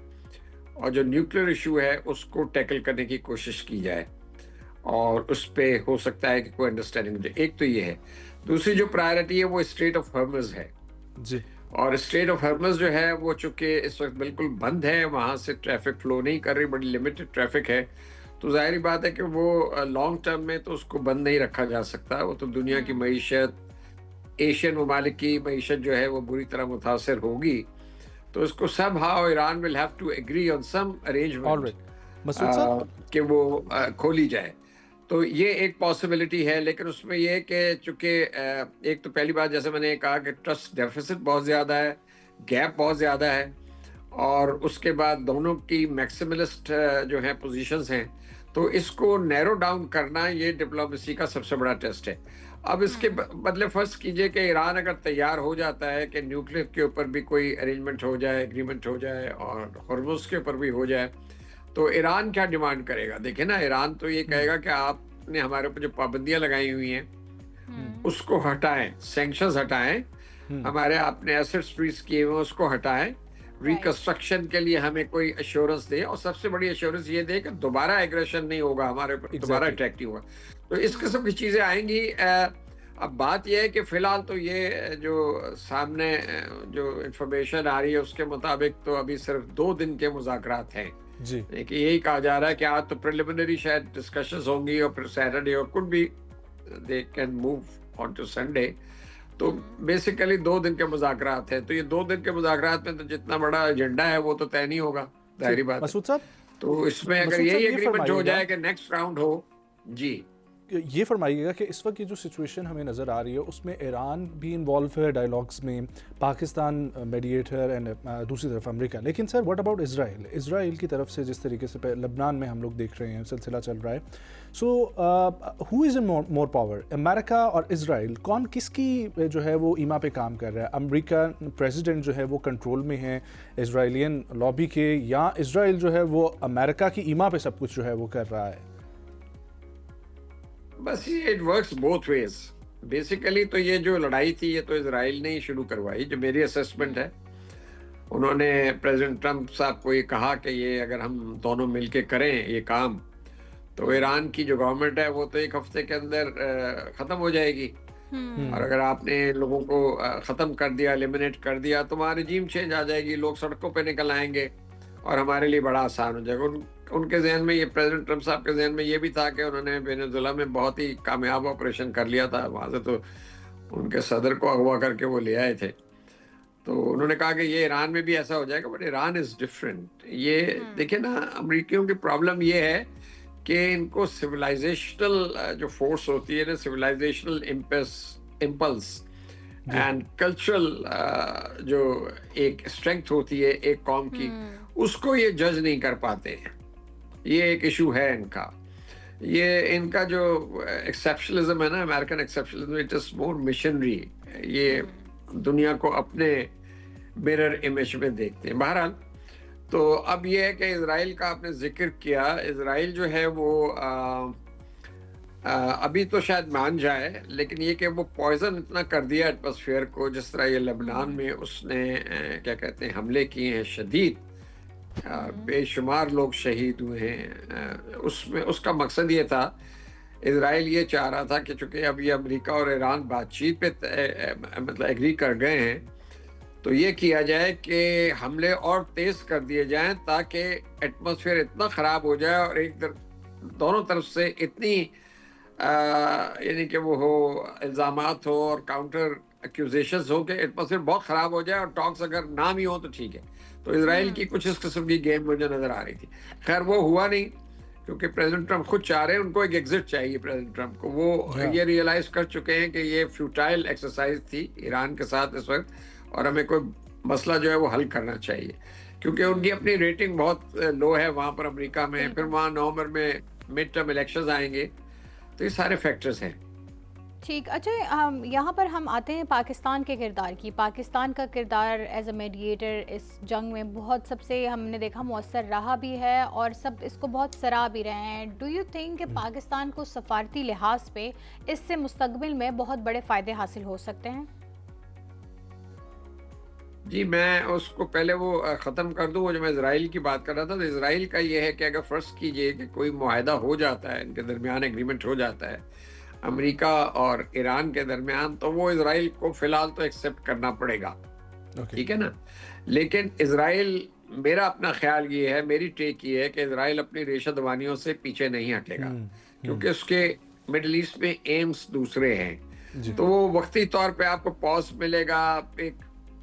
اور جو نیوکلیر ایشو ہے اس کو ٹیکل کرنے کی کوشش کی جائے, اور اس پہ ہو سکتا ہے کہ کوئی انڈرسٹینڈنگ دے. ایک تو یہ ہے. دوسری جو پرائرٹی ہے وہ اسٹریٹ آف ہرمز ہے جی, اور اسٹریٹ آف ہرمز جو ہے وہ چونکہ اس وقت بالکل بند ہے, وہاں سے ٹریفک فلو نہیں کر رہی, بڑی لمیٹڈ ٹریفک ہے. تو ظاہری بات ہے کہ وہ لانگ ٹرم میں تو اس کو بند نہیں رکھا جا سکتا. وہ تو دنیا کی معیشت, ایشین ممالک کی معیشت جو ہے وہ بری طرح متاثر ہوگی. تو اس کو سب how Iran will have to agree on some arrangement کہ وہ کھولی جائے. تو یہ ایک پاسبلٹی ہے, لیکن اس میں یہ ہے کہ چونکہ ایک تو پہلی بات جیسے میں نے کہا کہ ٹرسٹ ڈیفیسٹ بہت زیادہ ہے, گیپ بہت زیادہ ہے, اور اس کے بعد دونوں کی میکسیملسٹ جو ہیں پوزیشنز ہیں, تو اس کو نیرو ڈاؤن کرنا یہ ڈپلومیسی کا سب سے بڑا ٹیسٹ ہے. اب اس کے بدلے فرض کیجئے کہ ایران اگر تیار ہو جاتا ہے کہ نیوکلیر کے اوپر بھی کوئی ارینجمنٹ ہو جائے, ایگریمنٹ ہو جائے, اور ہرمز کے اوپر بھی ہو جائے, تو ایران کیا ڈیمانڈ کرے گا؟ دیکھیں نا, ایران تو یہ کہے گا کہ آپ نے ہمارے اوپر جو پابندیاں لگائی ہوئی ہیں اس کو ہٹائیں, سینکشنز ہٹائیں, ہمارے آپ نے ایسٹس فریز کیے ہوئے اس کو ہٹائیں, ریکنسٹرکشن کے لیے ہمیں کوئی ایشورنس دے, اور سب سے بڑی ایشورنس یہ دے کہ دوبارہ ایگریشن نہیں ہوگا ہمارے اوپر, دوبارہ اٹیک نہیں ہوگا. تو اس قسم کی چیزیں آئیں گی. اب بات یہ ہے کہ فی الحال تو یہ جو سامنے جو انفارمیشن آ رہی ہے اس کے مطابق تو ابھی صرف 2 دن کے مذاکرات ہیں جی, کہ یہی کہا جا رہا ہے کہ آج تو پریلیمنری شاید ڈسکشنز ہوں گی, اور پھر سیٹرڈے اور could be they can move on to Sunday. تو بیسیکلی 2 دن کے مذاکرات ہیں. تو یہ 2 دن کے مذاکرات میں تو جتنا بڑا ایجنڈا ہے وہ تو طے نہیں ہوگا, ظاہری بات ہے. مسعود صاحب, تو اس میں اگر یہی ایگریمنٹ ہو جائے کہ نیکسٹ راؤنڈ ہو. جی یہ فرمائیے گا کہ اس وقت کی جو سچویشن ہمیں نظر آ رہی ہے اس میں ایران بھی انوالو ہے ڈائلاگس میں, پاکستان میڈیٹر اینڈ دوسری طرف امریکہ. لیکن سر واٹ اباؤٹ اسرائیل؟ اسرائیل کی طرف سے جس طریقے سے لبنان میں ہم لوگ دیکھ رہے ہیں سلسلہ چل رہا ہے, سو ہو از ان مور پاور, امریکہ اور اسرائیل, کون کس کی جو ہے وہ ایما پہ کام کر رہا ہے؟ امریکہ پریزیڈنٹ جو ہے وہ کنٹرول میں ہے اسرائیلین لابی کے, یا اسرائیل جو ہے وہ امریکہ کی ایما پہ سب کچھ جو ہے وہ کر رہا ہے؟ بس یہ it works both ways. Basically تو یہ جو لڑائی تھی یہ تو اسرائیل نے ہی شروع کروائی، جو میری اسیسمنٹ ہے. انہوں نے پریزیڈنٹ ٹرمپ صاحب کو یہ کہا کہ یہ اگر ہم دونوں مل کے کریں یہ کام تو ایران کی جو گورنمنٹ ہے وہ تو 1 ہفتے کے اندر ختم ہو جائے گی، اور اگر آپ نے لوگوں کو ختم کر دیا، ایلیمنیٹ کر دیا تو وہاں رجیم چینج آ جائے گی، لوگ سڑکوں پہ نکل آئیں گے اور ہمارے لیے بڑا آسان ہو جائے گا. ان کے ذہن میں یہ پریزیڈنٹ ٹرمپ صاحب کے ذہن میں یہ بھی تھا کہ انہوں نے وینزویلا میں بہت ہی کامیاب آپریشن کر لیا تھا، وہاں سے تو ان کے صدر کو اغوا کر کے وہ لے آئے تھے. تو انہوں نے کہا کہ یہ ایران میں بھی ایسا ہو جائے گا، بٹ ایران از ڈفرینٹ. یہ دیکھیں نا، امریکیوں کی پرابلم یہ ہے کہ ان کو سویلائزیشنل جو فورس ہوتی ہے نا، سویلائزیشنل امپلس اینڈ کلچرل جو ایک اسٹرینگتھ ہوتی ہے ایک قوم کی، اس کو یہ جج نہیں کر پاتے. یہ ایک ایشو ہے ان کا. یہ ان کا جو ایکسیپشنلزم ہے نا، American exceptionalism, it is more missionary. یہ دنیا کو اپنے مرر امیج میں دیکھتے ہیں. بہرحال تو اب یہ ہے کہ اسرائیل کا آپ نے ذکر کیا، اسرائیل جو ہے وہ ابھی تو شاید مان جائے، لیکن یہ کہ وہ پوائزن اتنا کر دیا ایٹماسفیئر کو، جس طرح یہ لبنان میں اس نے کیا کہتے ہیں حملے کیے ہیں شدید، بے شمار لوگ شہید ہوئے ہیں. اس کا مقصد یہ تھا، اسرائیل یہ چاہ رہا تھا کہ چونکہ اب یہ امریکہ اور ایران بات چیت پہ مطلب ایگری کر گئے ہیں، تو یہ کیا جائے کہ حملے اور تیز کر دیے جائیں تاکہ ایٹماسفیئر اتنا خراب ہو جائے اور دونوں طرف سے اتنی یعنی کہ وہ ہو الزامات ہو اور کاؤنٹر ایکوزیشنز ہو کہ ایٹماسفیئر بہت خراب ہو جائے، اور ٹاکس اگر نام ہی ہو تو ٹھیک ہے. تو اسرائیل کی کچھ اس قسم کی گیم مجھے نظر آ رہی تھی. خیر وہ ہوا نہیں، کیونکہ پریزیڈنٹ ٹرمپ خود چاہ رہے ہیں، ان کو ایک ایگزٹ چاہیے. پریزیڈنٹ ٹرمپ کو وہ یہ ریئلائز کر چکے ہیں کہ یہ فیوٹائل ایکسرسائز تھی ایران کے ساتھ اس وقت، اور ہمیں کوئی مسئلہ جو ہے وہ حل کرنا چاہیے، کیونکہ ان کی اپنی ریٹنگ بہت لو ہے وہاں پر امریکہ میں. پھر وہاں نومبر میں مڈ ٹرم الیکشنز آئیں گے، تو یہ سارے فیکٹرز ہیں. ٹھیک. اچھا، یہاں پر ہم آتے ہیں پاکستان کے کردار کی. پاکستان کا کردار ایز اے میڈیٹر اس جنگ میں بہت سب سے ہم نے دیکھا مؤثر رہا بھی ہے، اور سب اس کو بہت سراہ بھی رہے ہیں. ڈو یو تھنک کہ پاکستان کو سفارتی لحاظ پہ اس سے مستقبل میں بہت بڑے فائدے حاصل ہو سکتے ہیں؟ جی میں اس کو پہلے وہ ختم کر دوں. وہ جو میں اسرائیل کی بات کر رہا تھا، تو اسرائیل کا یہ ہے کہ اگر فرض کیجئے کہ کوئی معاہدہ ہو جاتا ہے، ان کے درمیان ایگریمنٹ ہو جاتا ہے امریکہ اور ایران کے درمیان، تو وہ اسرائیل کو فی الحال تو ایکسیپٹ کرنا پڑے گا. ٹھیک ہے نا. لیکن اسرائیل، میرا اپنا خیال یہ ہے، میری ٹیک یہ ہے کہ اسرائیل اپنی ریشہ دوانیوں سے پیچھے نہیں ہٹے گا، کیونکہ اس کے مڈل ایسٹ میں ایمز دوسرے ہیں. تو وہ وقتی طور پہ آپ کو پاز ملے گا، ایک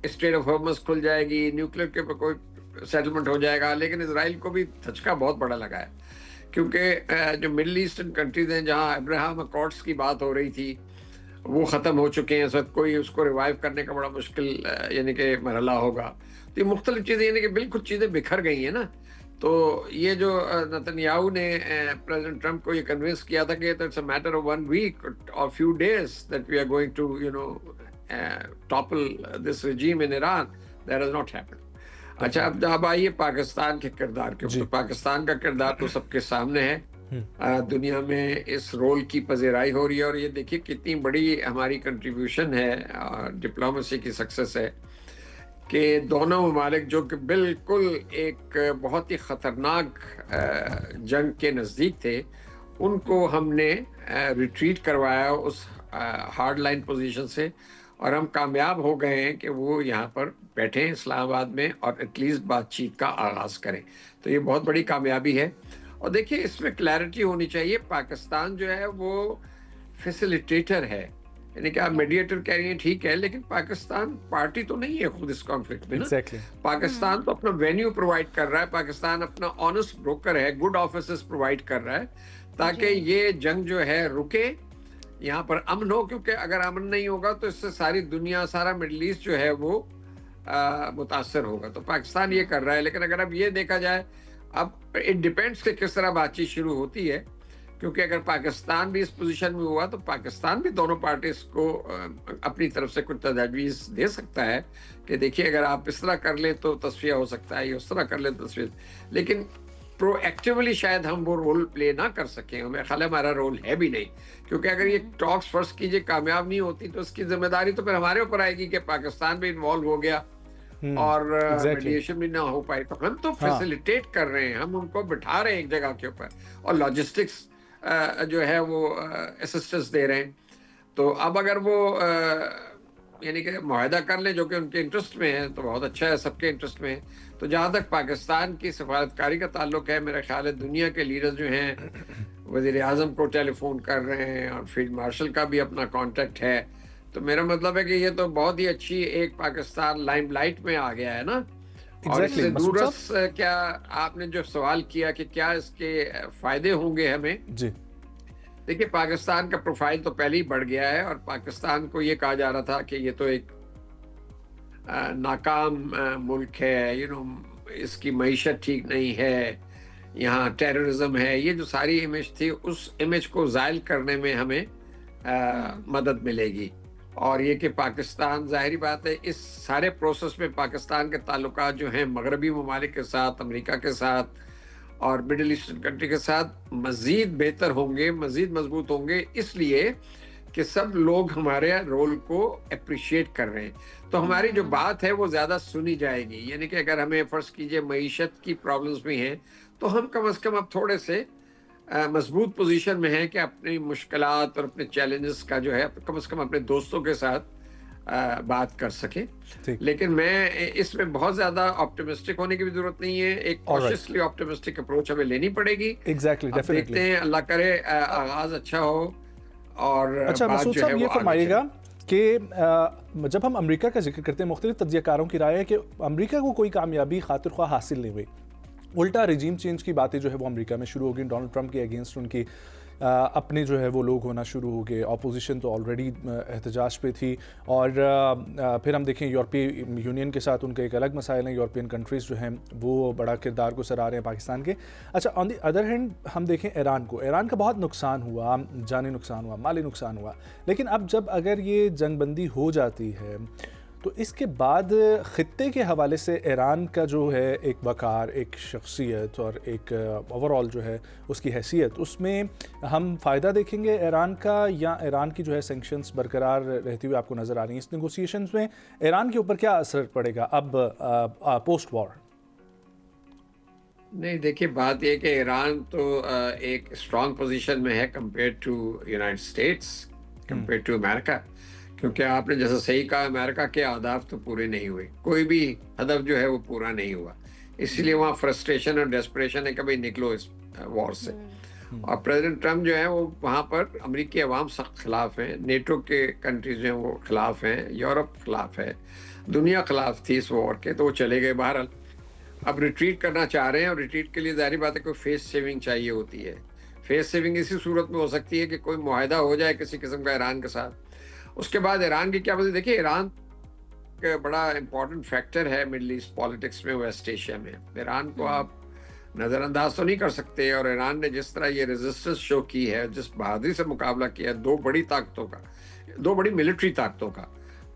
اسٹریٹ آف ہارمز کھل جائے گی، نیوکلیر کے پر کوئی سیٹلمنٹ ہو جائے گا. لیکن اسرائیل کو بھی دھچکا بہت بڑا لگا ہے، کیونکہ جو مڈل ایسٹرن کنٹریز ہیں جہاں ابراہم اکارڈس کی بات ہو رہی تھی، وہ ختم ہو چکے ہیں. اس وقت کوئی اس کو ریوائیو کرنے کا بڑا مشکل یعنی کہ مرحلہ ہوگا. تو یہ مختلف چیزیں یعنی کہ بالکل چیزیں بکھر گئی ہیں نا. تو یہ جو نتنیاہو نے پریزیڈنٹ ٹرمپ کو یہ کنونس کیا تھا کہ it's a matter of 1 week اور few days that we are going to topple this regime in Iran. That has not happened. اچھا اب آئیے پاکستان کے کردار کے اوپر. پاکستان کا کردار تو سب کے سامنے ہے. دنیا میں اس رول کی پذیرائی ہو رہی ہے، اور یہ دیکھیے کتنی بڑی ہماری کنٹریبیوشن ہے، ڈپلومیسی کی سکسیس ہے کہ دونوں ممالک جو کہ بالکل ایک بہت ہی خطرناک جنگ کے نزدیک تھے، ان کو ہم نے ریٹریٹ کروایا اس ہارڈ لائن پوزیشن سے، اور ہم کامیاب ہو گئے ہیں کہ وہ یہاں پر بیٹھیں اسلام آباد میں اور ایٹ لیسٹ بات چیت کا آغاز کریں. تو یہ بہت بڑی کامیابی ہے. اور دیکھیے اس میں کلیئرٹی ہونی چاہیے، پاکستان جو ہے وہ فیسیلیٹیٹر ہے. یعنی کہ آپ میڈیٹر کہہ رہی ہیں ٹھیک ہے، لیکن پاکستان پارٹی تو نہیں ہے خود اس کانفلکٹ میں نا. پاکستان تو اپنا وینیو پرووائڈ کر رہا ہے، پاکستان اپنا آنسٹ بروکر ہے، گڈ آفیسز پرووائڈ کر رہا ہے تاکہ یہ جنگ جو ہے رکے، یہاں پر امن ہو. کیونکہ اگر امن نہیں ہوگا تو اس سے ساری دنیا، سارا مڈل ایسٹ جو ہے وہ متاثر ہوگا. تو پاکستان یہ کر رہا ہے. لیکن اگر اب یہ دیکھا جائے، اب اٹ ڈیپینڈس کہ کس طرح بات چیت شروع ہوتی ہے، کیونکہ اگر پاکستان بھی اس پوزیشن میں ہوا تو پاکستان بھی دونوں پارٹیز کو اپنی طرف سے کچھ تجاویز دے سکتا ہے کہ دیکھیے اگر آپ اس طرح کر لیں تو تصفیہ ہو سکتا ہے، یا اس طرح کر لیں تو تصفیہ. لیکن پرو ایکٹیولی شاید ہم وہ رول پلے نہ کر سکیں, ہمیں خیال ہے ہمارا رول ہے بھی نہیں, کیونکہ اگر یہ ٹاکس فرض کیجیے کامیاب نہیں ہوتی تو اس کی ذمہ داری تو پھر ہمارے اوپر آئے گی کہ پاکستان بھی انوالو ہو گیا اور میڈیشن بھی نہ ہو پائی. تو ہم تو فیسیلیٹیٹ کر رہے ہیں, ہم ان کو بٹھا رہے ہیں ایک جگہ کے اوپر اور لاجسٹکس جو ہے وہ اسسٹنس دے رہے ہیں. تو اب اگر وہ یعنی کہ معاہدہ کر لیں جو کہ ان کے انٹرسٹ میں ہے تو بہت اچھا ہے, سب کے انٹرسٹ میں ہے. تو جہاں تک پاکستان کی سفارتکاری کا تعلق ہے, میرا خیال ہے دنیا کے لیڈرز جو ہیں وزیر اعظم کو ٹیلی فون کر رہے ہیں اور فیلڈ مارشل کا بھی اپنا کانٹیکٹ ہے. تو میرا مطلب ہے کہ یہ تو بہت ہی اچھی ایک پاکستان لائم لائٹ میں آ گیا ہے نا. اور اس سے دورس کیا آپ نے جو سوال کیا کہ کیا اس کے فائدے ہوں گے ہمیں, جی دیکھیے پاکستان کا پروفائل تو پہلے ہی بڑھ گیا ہے اور پاکستان کو یہ کہا جا رہا تھا کہ یہ تو ایک ناکام ملک ہے, اس کی معیشت ٹھیک نہیں ہے, یہاں ٹیررزم ہے. یہ جو ساری امیج تھی اس امیج کو زائل کرنے میں ہمیں مدد ملے گی. اور یہ کہ پاکستان ظاہری بات ہے اس سارے پروسیس میں پاکستان کے تعلقات جو ہیں مغربی ممالک کے ساتھ, امریکہ کے ساتھ اور مڈل ایسٹرن کنٹری کے ساتھ مزید بہتر ہوں گے, مزید مضبوط ہوں گے, اس لیے کہ سب لوگ ہمارے رول کو اپریشیٹ کر رہے ہیں. تو ہماری جو بات ہے وہ زیادہ سنی جائے گی. یعنی کہ اگر ہمیں فرض کیجئے معیشت کی پرابلمز بھی ہیں تو ہم کم از کم اب تھوڑے سے مضبوط پوزیشن میں ہیں کہ اپنی مشکلات اور اپنے چیلنجز کا جو ہے کم از کم اپنے دوستوں کے ساتھ بات کر سکیں. لیکن میں اس میں بہت زیادہ آپٹیمسٹک ہونے کی بھی ضرورت نہیں ہے, ایک کاشیسلی آپٹیمسٹک اپروچ ہمیں لینی پڑے گی. دیکھتے ہیں, اللہ کرے آغاز اچھا ہو. اور اچھا مسعود صاحب یہ فرمائیے گا کہ جب ہم امریکہ کا ذکر کرتے ہیں مختلف تجزیہ کاروں کی رائے ہے کہ امریکہ کو کوئی کامیابی خاطر خواہ حاصل نہیں ہوئی, الٹا رجیم چینج کی باتیں جو ہے وہ امریکہ میں شروع ہو گئی, ڈونلڈ ٹرمپ کے اگینسٹ ان کی اپنے جو ہے وہ لوگ ہونا شروع ہو گئے, اپوزیشن تو آلریڈی احتجاج پہ تھی. اور پھر ہم دیکھیں یورپی یونین کے ساتھ ان کے ایک الگ مسائل ہیں, یورپین کنٹریز جو ہیں وہ بڑا کردار کو سرا رہے ہیں پاکستان کے. اچھا آن دی ادر ہینڈ ہم دیکھیں ایران کو, ایران کا بہت نقصان ہوا, جانی نقصان ہوا, مالی نقصان ہوا, لیکن اب جب اگر یہ جنگ بندی ہو جاتی ہے تو اس کے بعد خطے کے حوالے سے ایران کا جو ہے ایک وقار, ایک شخصیت اور ایک اوور آل جو ہے اس کی حیثیت, اس میں ہم فائدہ دیکھیں گے ایران کا, یا ایران کی جو ہے سینکشنز برقرار رہتی ہوئی آپ کو نظر آ رہی ہیں اس نیگوسیشنز میں, ایران کے اوپر کیا اثر پڑے گا اب پوسٹ وار؟ نہیں دیکھیے بات یہ کہ ایران تو ایک اسٹرانگ پوزیشن میں ہے compare to United States, compare to America. کیونکہ آپ نے جیسا صحیح کہا امریکہ کے اہداف تو پورے نہیں ہوئے, کوئی بھی ہدف جو ہے وہ پورا نہیں ہوا, اسی لیے وہاں فرسٹریشن اور ڈیسپریشن ہے کہ بھائی نکلو اس وار سے. اور پریزیڈنٹ ٹرمپ جو ہے وہ وہاں پر امریکی عوام سخت خلاف ہیں, نیٹو کے کنٹریز جو ہیں وہ خلاف ہیں, یورپ خلاف ہے, دنیا خلاف تھی اس وار کے, تو وہ چلے گئے. بہرحال اب ریٹریٹ کرنا چاہ رہے ہیں اور ریٹریٹ کے لیے ظاہری بات ہے کوئی فیس سیونگ چاہیے ہوتی ہے. فیس سیونگ اسی صورت میں ہو سکتی ہے کہ کوئی معاہدہ ہو جائے کسی قسم کا ایران کے ساتھ. اس کے بعد ایران کی کیا وجہ, دیکھیے ایران کا بڑا امپورٹنٹ فیکٹر ہے مڈل ایسٹ پالیٹکس میں, ویسٹ ایشیا میں. ایران کو آپ نظر انداز تو نہیں کر سکتے, اور ایران نے جس طرح یہ ریزسٹنس شو کی ہے, جس بہادری سے مقابلہ کیا دو بڑی طاقتوں کا, دو بڑی ملٹری طاقتوں کا,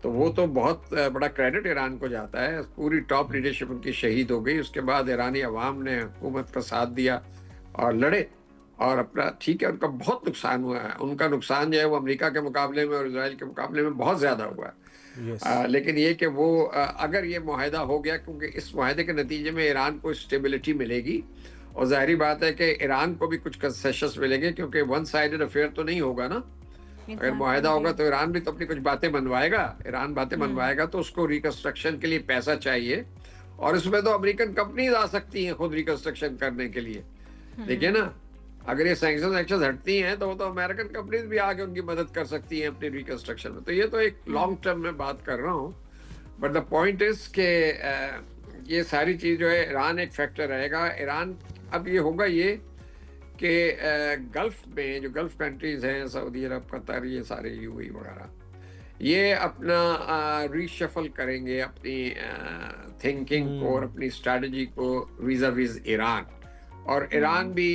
تو وہ تو بہت بڑا کریڈٹ ایران کو جاتا ہے. پوری ٹاپ لیڈرشپ ان کی شہید ہو گئی. اس کے بعد ایرانی عوام نے حکومت کا ساتھ دیا اور لڑے, اور اپنا ٹھیک ہے ان کا بہت نقصان ہوا ہے. ان کا نقصان جو ہے وہ امریکہ کے مقابلے میں اور اسرائیل کے مقابلے میں بہت زیادہ ہوا ہے. لیکن یہ کہ وہ اگر یہ معاہدہ ہو گیا, کیونکہ اس معاہدے کے نتیجے میں ایران کو اسٹیبلٹی ملے گی, اور ظاہری بات ہے کہ ایران کو بھی کچھ کنسیشنز ملیں گے, کیونکہ ون سائیڈڈ افیئر تو نہیں ہوگا نا. اگر معاہدہ ہوگا تو ایران بھی تو اپنی کچھ باتیں منوائے گا. ایران باتیں منوائے گا تو اس کو ریکنسٹرکشن کے لیے پیسہ چاہیے, اور اس میں تو امریکن کمپنیز آ سکتی ہیں خود ریکنسٹرکشن کرنے کے لیے. دیکھیے نا, اگر یہ سینکشنز ہٹتی ہیں تو وہ تو امریکن کمپنیز بھی آ کے ان کی مدد کر سکتی ہیں اپنی ریکنسٹرکشن میں. تو یہ تو ایک لانگ ٹرم میں بات کر رہا ہوں, بٹ دا پوائنٹ از کہ یہ ساری چیز جو ہے ایران ایک فیکٹر رہے گا. ایران اب یہ ہوگا یہ کہ گلف میں جو گلف کنٹریز ہیں, سعودی عرب, قطر, یہ سارے یو اے وغیرہ, یہ اپنا ری شفل کریں گے اپنی تھنکنگ کو اور اپنی اسٹریٹجی کو ویزا ویز ایران, اور ایران بھی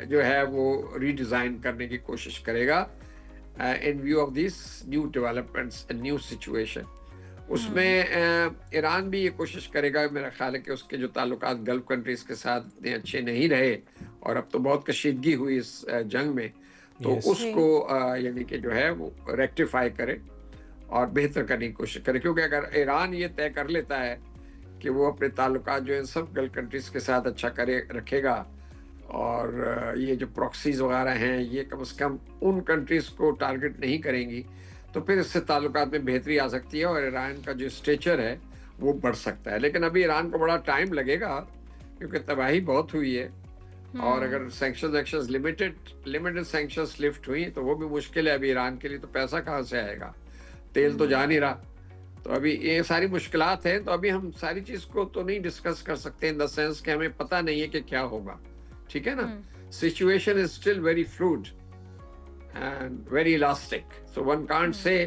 جو ہے وہ ری ڈیزائن کرنے کی کوشش کرے گا in view of these new developments, new situation. اس میں ایران بھی یہ کوشش کرے گا، میرا خیال ہے کہ اس کے جو تعلقات گلف کنٹریز کے ساتھ اتنے اچھے نہیں رہے اور اب تو بہت کشیدگی ہوئی اس جنگ میں، تو Yes. اس کو یعنی کہ جو ہے وہ ریکٹیفائی کرے اور بہتر کرنے کی کوشش کرے، کیونکہ اگر ایران یہ طے کر لیتا ہے کہ وہ اپنے تعلقات جو ہیں سب گلف کنٹریز کے ساتھ اچھا رکھے گا، اور یہ جو پراکسیز وغیرہ ہیں یہ کم از کم ان کنٹریز کو ٹارگٹ نہیں کریں گی، تو پھر اس سے تعلقات میں بہتری آ سکتی ہے اور ایران کا جو اسٹیچر ہے وہ بڑھ سکتا ہے. لیکن ابھی ایران کو بڑا ٹائم لگے گا کیونکہ تباہی بہت ہوئی ہے، اور اگر سینکشنز لمیٹڈ سینکشنز لفٹ ہوئی تو وہ بھی مشکل ہے ابھی ایران کے لیے، تو پیسہ کہاں سے آئے گا، تیل تو جا نہیں رہا. تو ابھی یہ ساری مشکلات ہیں، تو ابھی ہم ساری چیز کو تو نہیں ڈسکس کر سکتے ان دا سینس کہ ہمیں پتہ نہیں ہے کہ کیا ہوگا، ٹھیک ہے نا. Situation is still very fluid and very elastic, so one can't say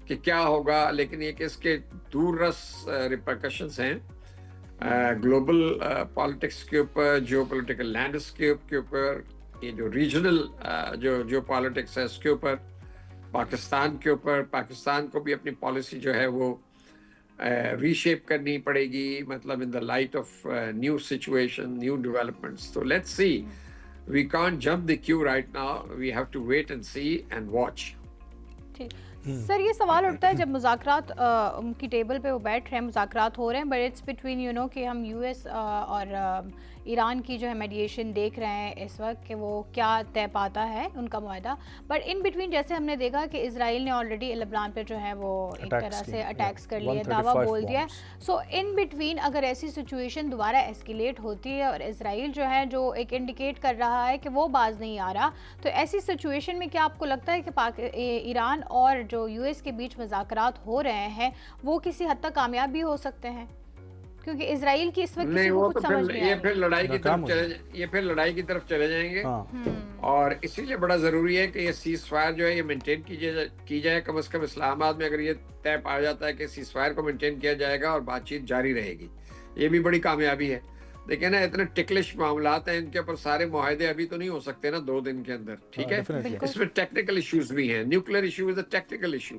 کہ کیا ہوگا، لیکن یہ کہ اس کے دور رس ریپرکشنز ہیں گلوبل پالیٹکس کے اوپر، جیو پولیٹیکل لینڈسکیپ کے اوپر، یہ جو ریجنل جو پالیٹکس ہے اس کے اوپر، پاکستان کے اوپر. پاکستان کو بھی اپنی پالیسی جو ہے وہ ری شیپ کرنی پڑے گی، مطلب in the light of new situation, new developments. تو let's see, we can't jump the queue right now, we have to wait and see and watch. Sir یہ سوال اٹھتا ہے جب مذاکرات کی ٹیبل پہ وہ بیٹھ رہے ہیں، مذاکرات ہو رہے ہیں، بٹ اٹس بٹوین کہ ہم یو ایس اور ایران کی جو ہے میڈیشن دیکھ رہے ہیں اس وقت کہ وہ کیا طے پاتا ہے ان کا معاہدہ، بٹ ان بٹوین جیسے ہم نے دیکھا کہ اسرائیل نے آلریڈی لبنان پہ جو ہے وہ ایک طرح سے اٹیکس کر لیے، دعویٰ بول دیا ہے. سو ان بٹوین اگر ایسی سچویشن دوبارہ ایسکیلیٹ ہوتی ہے اور اسرائیل جو ہے جو ایک انڈیکیٹ کر رہا ہے کہ وہ باز نہیں آ رہا، تو ایسی سچویشن میں کیا آپ کو لگتا ہے کہ ایران اور جو یو ایس کے بیچ مذاکرات ہو رہے ہیں وہ کسی حد تک کامیاب بھی ہو سکتے ہیں؟ کیونکہ اسرائیل کی اس وقت کسی کو کچھ سمجھ نہیں آ رہی. یہ پھر لڑائی کی طرف چلے جائیں گے، اور اسی لیے بڑا ضروری ہے کہ یہ سیز فائر جو ہے یہ مینٹین کی جائے. کم از کم اسلام آباد میں اگر یہ طے پایا جاتا ہے کہ سیز فائر کو مینٹین کیا جائے گا اور بات چیت جاری رہے گی، یہ بھی بڑی کامیابی ہے. دیکھیں نا اتنے ٹکلش معاملات ہیں، ان کے اوپر سارے معاہدے ابھی تو نہیں ہو سکتے نا 2 دن کے اندر، ٹھیک ہے. اس میں ٹیکنیکل ایشوز بھی ہیں، nuclear issue is a technical issue,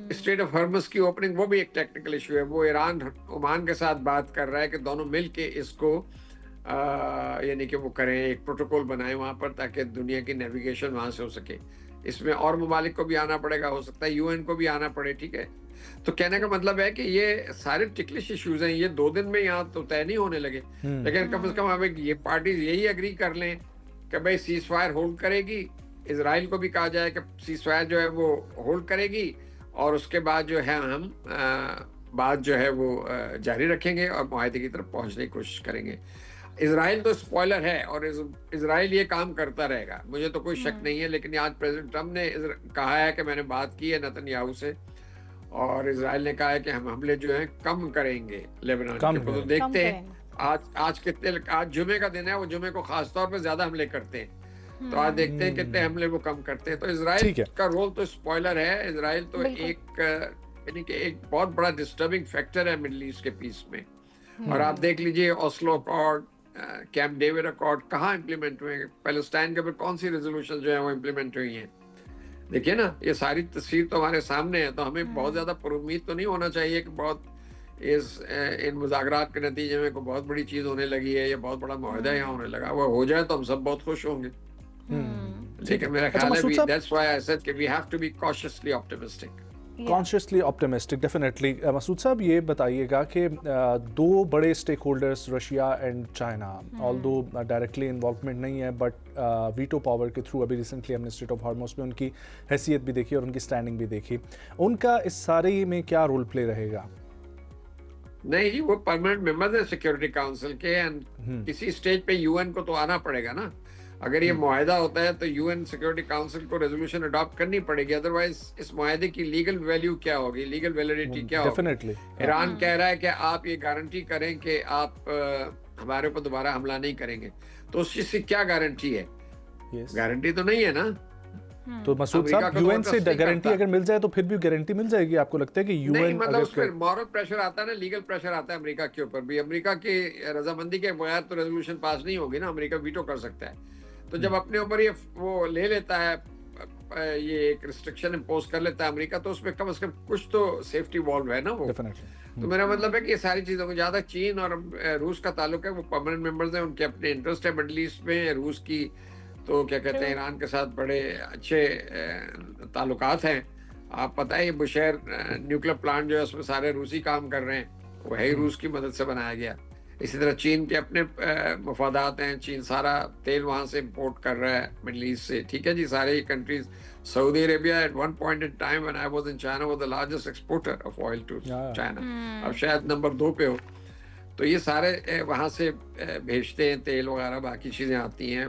Strait of Hormuz کی اوپننگ وہ بھی ایک ٹیکنیکل ایشو ہے. وہ ایران عمان کے ساتھ بات کر رہا ہے کہ دونوں مل کے اس کو یعنی کہ وہ کریں، ایک پروٹوکول بنائیں وہاں پر تاکہ دنیا کی نیویگیشن وہاں سے ہو سکے. اس میں اور ممالک کو بھی آنا پڑے گا، ہو سکتا ہے یو این کو بھی آنا پڑے، ٹھیک ہے. تو کہنے کا مطلب ہے کہ یہ سارے ٹکلش ایشوز ہیں، یہ 2 دن میں یہاں تو طے نہیں ہونے لگے، لیکن کم از کم ہمیں یہ پارٹیز یہی اگری کر لیں کہ بھائی سیز فائر ہولڈ کرے گی. اسرائیل کو بھی کہا جائے کہ سیز فائر جو ہے وہ ہولڈ کرے گی، اور اس کے بعد جو ہے ہم بات جو ہے وہ جاری رکھیں گے اور معاہدے کی طرف پہنچنے کی کوشش کریں گے. اسرائیل تو اسپوائلر ہے اور اسرائیل یہ کام کرتا رہے گا، مجھے تو کوئی شک نہیں ہے. لیکن آج پریزیڈنٹ ٹرمپ نے کہا ہے کہ میں نے بات کی ہے نتن یاہو سے، اور اسرائیل نے کہا ہے کہ ہم حملے جو ہیں کم کریں گے لیبنان کے اوپر. تو دیکھتے ہیں آج جمعے کا دن ہے، وہ جمعے کو خاص طور پہ زیادہ حملے کرتے ہیں، تو آج دیکھتے ہیں کتنے حملے وہ کم کرتے ہیں. تو اسرائیل کا رول تو اسپوائلر ہے. اسرائیل تو ایک یعنی کہ ایک بہت بڑا ڈسٹربنگ فیکٹر ہے مڈل ایسٹ کے پیس میں. اور آپ دیکھ لیجئے Oslo accord, camp David accord کہاں امپلیمنٹ ہوئے ہیں، پیلسٹائن کے اوپر کون سی ریزولوشن جو ہیں وہ امپلیمنٹ ہوئی ہیں. دیکھیے نا یہ ساری تصویر تو ہمارے سامنے ہے. تو ہمیں بہت زیادہ پر امید تو نہیں ہونا چاہیے کہ بہت ان مذاکرات کے نتیجے میں کوئی بہت بڑی چیز ہونے لگی ہے یا بہت بڑا معاہدہ یہاں ہونے لگا. وہ ہو جائے تو ہم سب بہت خوش ہوں گے. لیکن میرا خیال ہے that's why I said کہ we have to be cautiously optimistic. Cautiously optimistic definitely. Masood صاحب یہ بتائیے گا کہ 2 بڑے stakeholders Russia and China, although directly involvement نہیں ہے بٹ ویٹو پاور کے تھرو ابھی ریسنٹلی ہم نے اسٹریٹ آف ہارموز میں ان کی حیثیت بھی دیکھی اور ان کی اسٹینڈنگ بھی دیکھی. ان کا اس سارے میں کیا رول پلے رہے گا؟ نہیں جی، وہ پرماننٹ ممبرز ہیں سیکیورٹی کاؤنسل کے، کسی اسٹیج پہ یو این کو تو آنا پڑے گا نا. اگر یہ معاہدہ ہوتا ہے تو یو این سیکیورٹی کاؤنسل کو ریزولوشن اڈاپٹ کرنی پڑے گی، ادروائز اس معاہدے کی لیگل ویلیو کیا ہوگی، لیگل ویلیڈیٹی کیا ہوگی. ایران کہہ رہا ہے کہ آپ یہ گارنٹی کریں کہ آپ ہمارے اوپر دوبارہ حملہ نہیں کریں گے، تو اس چیز سے کیا گارنٹی ہے؟ گارنٹی تو نہیں ہے نا. تو مسعود صاحب یو این سے گارنٹی اگر مل جائے تو پھر بھی گارنٹی مل جائے گی؟ آپ کو لگتا ہے کہ یو این مطلب اس پر مورل پریشر آتا ہے نا، لیگل پریشر آتا ہے امریکہ کے اوپر بھی. امریکہ کی رضامندی کے بغیر تو ریزولوشن پاس نہیں ہوگی نا، امریکہ ویٹو کر سکتا ہے. تو جب اپنے اوپر یہ وہ لے لیتا ہے یہ ایک ریسٹرکشن امپوز کر لیتا ہے امریکہ تو اس میں کم از کم کچھ تو سیفٹی والو ہے نا وہ. تو میرا مطلب ہے کہ یہ ساری چیزوں کو زیادہ چین اور روس کا تعلق ہے, وہ پرماننٹ ممبرز ہیں, ان کے اپنے انٹرسٹ ہے مڈل ایسٹ میں. روس کی تو کیا کہتے ہیں ایران کے ساتھ بڑے اچھے تعلقات ہیں. آپ پتہ ہے یہ بشیر نیوکلیر پلانٹ جو ہے اس میں سارے روسی کام کر رہے ہیں, وہ ہے ہی روس کی مدد سے بنایا گیا. اسی طرح چین کے اپنے مفادات ہیں, چین سارا تیل وہاں سے امپورٹ کر رہا ہے مڈل ایسٹ سے. ٹھیک ہے جی, سارے countries. Saudi Arabia at one point in time when I was in China was the largest exporter of oil to China. اب شاید نمبر 2 پہ ہو. تو یہ سارے وہاں سے بھیجتے ہیں تیل وغیرہ, باقی چیزیں آتی ہیں,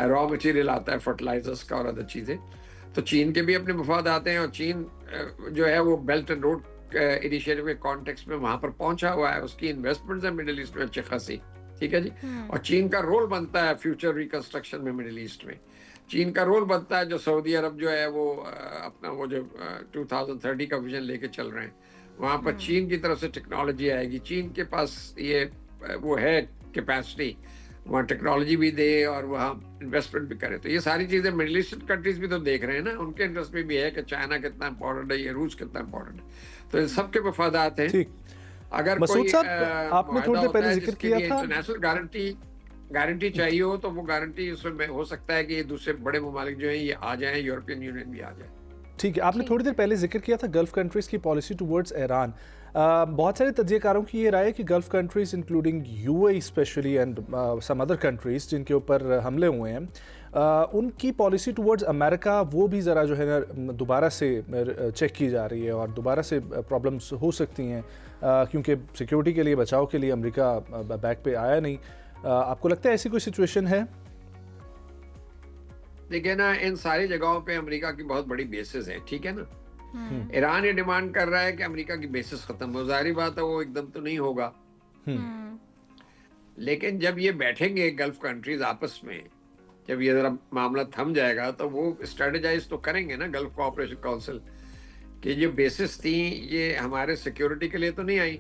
را مٹیریل آتا ہے فرٹیلائزرس کا اور ادر چیزیں. تو چین کے بھی اپنے مفاد آتے ہیں, اور چین جو ہے وہ بیلٹ اینڈ روڈ انیشیٹو کے کانٹیکس میں وہاں پر پہنچا ہوا ہے. اس کی انویسٹمنٹس ہیں مڈل ایسٹ میں اچھی خاصی. ٹھیک ہے جی, اور چین کا رول بنتا ہے فیوچر ریکنسٹرکشن میں مڈل ایسٹ میں. چین کا رول بنتا ہے جو سعودی عرب جو ہے وہ اپنا وہ جو 2030 کا ویژن لے کے چل رہے ہیں, وہاں پر چین کی طرف سے ٹیکنالوجی آئے گی. چین کے پاس یہ وہ ہے کیپیسٹی, وہاں ٹیکنالوجی بھی دے اور وہاں انویسٹمنٹ بھی کرے. تو یہ ساری چیزیں مڈل ایسٹرن کنٹریز بھی تو دیکھ رہے ہیں نا, ان کے انٹرسٹ میں بھی ہے کہ چائنا کتنا امپورٹنٹ ہے, یہ روس کتنا امپورٹنٹ ہے. تو ان سب کے مفادات ہیں. اگر کوئی آپ نے تھوڑی دیر پہلے ذکر کیا تھا انٹرنیشنل گارنٹی چاہیے ہو, تو وہ گارنٹی اس میں ہو سکتا ہے کہ یہ دوسرے بڑے ممالک جو ہیں یہ آ جائیں, یورپین یونین بھی آ جائے. ٹھیک ہے, آپ نے تھوڑی دیر پہلے ذکر کیا تھا گلف کنٹریز کی پالیسی ٹورڈز ایران. بہت سارے تجزیہ کاروں کی یہ رائے ہے کہ Gulf countries including U A especially and some other countries جن کے اوپر حملے ہوئے ہیں, ان کی پالیسی ٹورڈز امریکہ وہ بھی ذرا جو ہے نا دوبارہ سے چیک کی جا رہی ہے, اور دوبارہ سے پرابلمس ہو سکتی ہیں کیونکہ سیکیورٹی کے لیے, بچاؤ کے لیے امریکہ بیک پہ آیا نہیں. آپ کو لگتا ہے ایسی کوئی سچویشن ہے؟ دیکھیں نا, ان ساری جگہوں پہ امریکہ کی بہت بڑی بیسز ہیں. ٹھیک ہے نا, ایران یہ ڈیمانڈ کر رہا ہے کہ امریکہ کی بیسز ختم ہو. ظاہری بات ہے وہ ایک دم تو نہیں ہوگا, لیکن جب یہ بیٹھیں گے گلف کنٹریز آپس میں, جب یہ ذرا معاملہ تھم جائے گا تو وہ اسٹریٹجائز تو کریں گے نا گلف کوآپریشن کونسل کہ جو بیسز تھیں یہ ہمارے سیکیورٹی کے لیے تو نہیں آئی.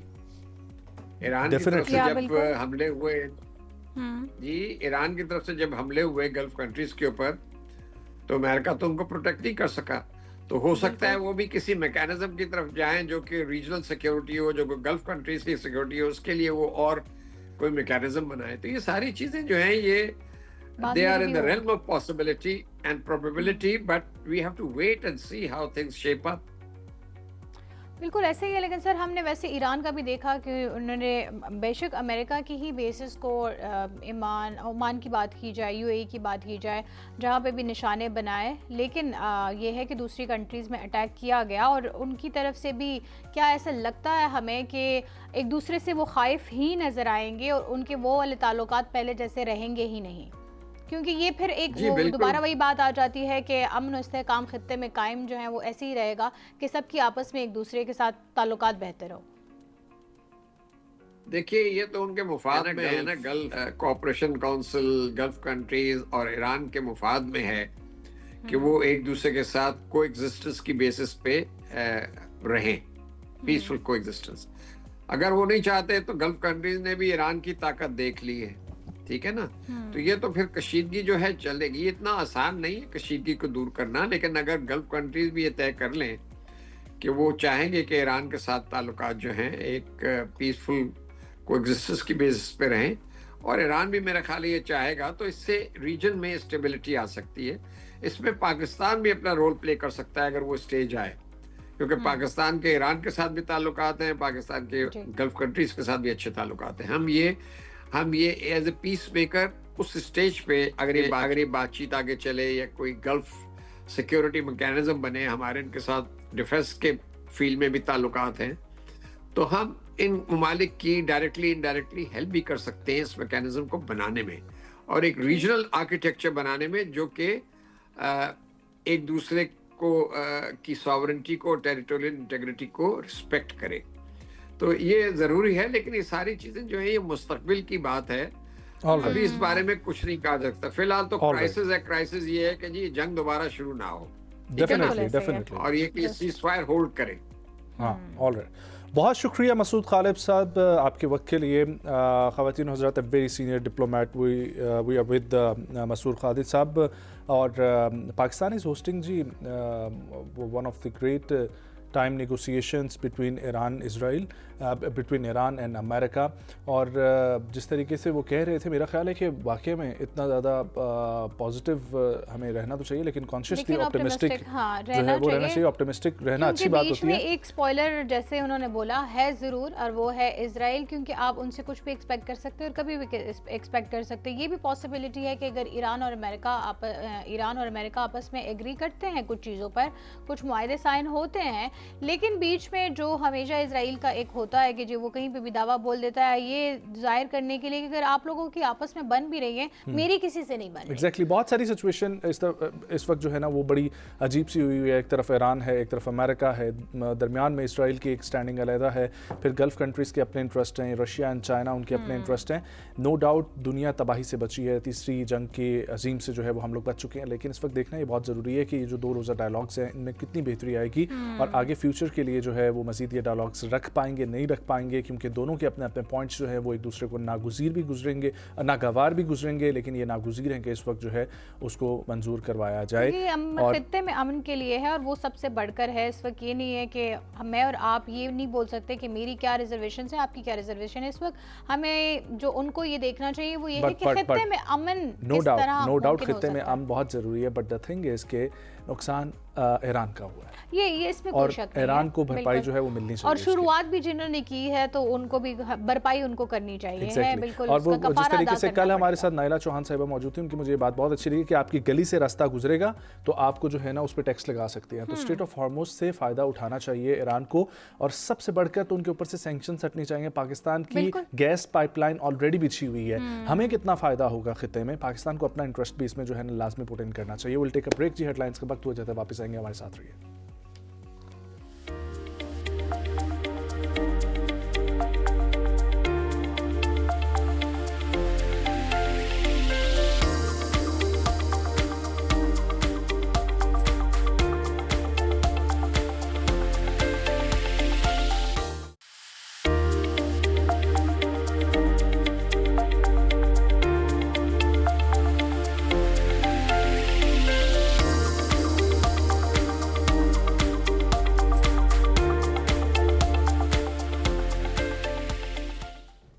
ایران کی طرف سے جب حملے ہوئے جی, ایران کی طرف سے جب حملے ہوئے گلف کنٹریز کے اوپر, تو امریکہ تو ان کو پروٹیکٹ نہیں کر سکا. تو ہو سکتا ہے وہ بھی کسی میکینزم کی طرف جائیں جو کہ ریجنل سیکیورٹی ہو, جو گلف کنٹریز کی سیکیورٹی ہو, اس کے لیے وہ اور کوئی میکینزم بنائے. تو یہ ساری چیزیں جو ہیں یہ they are in the realm of possibility and probability, but we have to wait and see how things shape up. بالکل ایسے ہی ہے, لیکن سر ہم نے ویسے ایران کا بھی دیکھا کہ انہوں نے بے شک امریکہ کی ہی بیسز کو, عمان کی بات کی جائے, یو اے ای کی بات کی جائے, جہاں پہ بھی نشانے بنائے, لیکن یہ ہے کہ دوسری کنٹریز میں اٹیک کیا گیا. اور ان کی طرف سے بھی کیا ایسا لگتا ہے ہمیں کہ ایک دوسرے سے وہ خائف ہی نظر آئیں گے, اور ان کے وہ والے تعلقات پہلے جیسے رہیں گے ہی نہیں, کیونکہ یہ پھر ایک دوبارہ وہی بات آ جاتی ہے کہ امن و استحکام خطے میں قائم جو ہے وہ ایسے ہی رہے گا کہ سب کی آپس میں ایک دوسرے کے ساتھ تعلقات بہتر ہو. دیکھیے یہ تو ان کے مفاد میں ہے نا, golf cooperation council golf countries اور ایران کے مفاد میں ہے کہ وہ ایک دوسرے کے ساتھ کو ایگزسٹنس کی بیسس پہ رہیں, پیسفل کو ایگزسٹنس. اگر وہ نہیں چاہتے تو گلف کنٹریز نے بھی ایران کی طاقت دیکھ لی ہے. ٹھیک ہے نا, تو یہ تو پھر کشیدگی جو ہے چلے گی. اتنا آسان نہیں ہے کشیدگی کو دور کرنا, لیکن اگر گلف کنٹریز بھی یہ طے کر لیں کہ وہ چاہیں گے کہ ایران کے ساتھ تعلقات جو ہیں ایک پیسفل کو ایگزسٹنس کی بیسس پہ رہیں, اور ایران بھی میرا خیال یہ چاہے گا, تو اس سے ریجن میں اسٹیبلٹی آ سکتی ہے. اس میں پاکستان بھی اپنا رول پلے کر سکتا ہے اگر وہ اسٹیج آئے, کیونکہ پاکستان کے ایران کے ساتھ بھی تعلقات ہیں, پاکستان کے گلف کنٹریز کے ساتھ بھی اچھے تعلقات ہیں. ہم یہ ایز اے پیس میکر اس اسٹیج پہ اگر یہ بات چیت آگے چلے یا کوئی گلف سیکیورٹی میکینزم بنے, ہمارے ان کے ساتھ ڈیفینس کے فیلڈ میں بھی تعلقات ہیں, تو ہم ان ممالک کی ڈائریکٹلی انڈائریکٹلی ہیلپ بھی کر سکتے ہیں اس میکینزم کو بنانے میں, اور ایک ریجنل آرکیٹیکچر بنانے میں جو کہ ایک دوسرے کو کی ساورنٹی کو, ٹیریٹوریل انٹیگریٹی کو رسپیکٹ کرے. تو یہ ضروری ہے, لیکن یہ ساری چیزیں جو ہیں یہ مستقبل کی بات ہے, ابھی اس بارے میں کچھ نہیں کہا جا سکتا. فی الحال تو کرائسس ہے, کرائسس یہ ہے کہ جی جنگ دوبارہ شروع نہ ہو, ڈیفینیٹلی اور یہ کہ سیز فائر ہولڈ کرے. ہاں, آل رائٹ. بہت شکریہ مسعود غالب صاحب آپ کے وقت کے لیے. خواتین و حضرات, very senior diplomat we are with Masood Ghalib صاحب. اور پاکستان از ہوسٹنگ جی one of the great time negotiations between Iran and America. اور جس طریقے سے وہ کہہ رہے تھے, میرا خیال ہے کہ واقعی میں اتنا زیادہ پازیٹیو ہمیں رہنا تو چاہیے, لیکن کانشیسلی آپٹیمسٹک جو ہے وہ رہنا چاہیے. آپٹیمسٹک رہنا اچھی بات ہوتی ہے. ایک اسپوائلر جیسے انہوں نے بولا ہے ضرور, اور وہ ہے اسرائیل, کیونکہ آپ ان سے کچھ بھی ایکسپیکٹ کر سکتے اور کبھی بھی ایکسپیکٹ کر سکتے. یہ بھی پاسبلٹی ہے کہ اگر ایران اور امریکہ آپس میں ایگری کرتے ہیں کچھ چیزوں پر, کچھ معاہدے سائن ہوتے ہیں, لیکن بیچ میں جو ہمیشہ اسرائیل کا ایک ہوتا ہے کہ جو وہ کہیں پہ بھی دعویٰ بول دیتا ہے, یہ ظاہر کرنے کے لیے کہ اگر آپ لوگوں کی آپس میں بن بھی رہی ہے, میری کسی سے نہیں بن رہی. ایگزیکٹلی, بہت ساری سچویشن اس وقت جو ہے نا وہ بڑی عجیب سی ہوئی ہے. ایک طرف ایران ہے, ایک طرف امریکہ ہے, درمیان میں اسرائیل کی ایک سٹینڈنگ علیحدہ ہے, پھر گلف کنٹریز کے اپنے انٹرسٹ ہیں, رشیا اینڈ چائنا ان کے اپنے انٹرسٹ ہیں. نو ڈاؤٹ دنیا تباہی سے بچی ہے, تیسری جنگ کے عظیم سے جو ہے وہ ہم لوگ بچ چکے ہیں, لیکن اس وقت دیکھنا یہ بہت ضروری ہے کہ یہ جو 2 روزہ ڈائلاگس ہیں ان میں کتنی بہتری آئے گی, اور آگے فیوچر کے لیے جو ہے وہ مزید یہ ڈائلاگس رکھ پائیں گے نہیں رکھ پائیں گے, کیونکہ دونوں کے اپنے اپنے پوائنٹس جو ہے وہ ایک دوسرے کو ناگزیر بھی گزریں گے, ناگوار بھی گزریں گے, لیکن یہ ناگزیر ہیں کہ اس وقت جو ہے اس کو منظور کروایا جائے. اور خطے میں امن کے لیے ہے, اور وہ سب سے بڑھ کر ہے. اس وقت یہ نہیں ہے کہ میں اور آپ یہ نہیں بول سکتے کہ میری کیا ریزرویشن ہے, آپ کی کیا ریزرویشن ہے. اس وقت ہمیں جو ان کو یہ دیکھنا چاہیے وہ یہ ہے کہ خطے میں امن کس طرح نو ڈاؤٹ خطے میں امن بہت ضروری ہے, بٹ دا تھنگ از کہ نقصان ایران کا ہوا ہے, یہ اس میں کوئی شک نہیں ہے. ایران کو بھرپائی جو ہے وہ ملنی چاہیے, اور شروعات بھی جنہوں نے کی ہے تو ان کو بھی بھرپائی ان کو کرنی چاہیے. بالکل. اور وہ جس طریقے سے کل ہمارے ساتھ نائلہ چوہان صاحبہ موجود تھی, ان کی مجھے یہ بات بہت اچھی لگی کہ آپ کی گلی سے راستہ گزرے گا تو آپ کو جو ہے نا اس پہ ٹیکس لگا سکتے ہیں. تو اسٹریٹ آف ہارموز سے فائدہ اٹھانا چاہیے ایران کو, اور سب سے بڑھ کر تو ان کے اوپر سے سینکشنز ہٹنی چاہیے. پاکستان کی گیس پائپ لائن آلریڈی بچھی ہوئی ہے, ہمیں کتنا فائدہ ہوگا خطے میں, پاکستان کو اپنا انٹرسٹ بھی اس میں جو ہے نا لازمی پٹ ان کرنا چاہیے. ول ٹیک اے بریک جی, ہیڈ لائنز کا وقت ہو جاتا ہے, واپس آئیں گے, ہمارے ساتھ رہیے.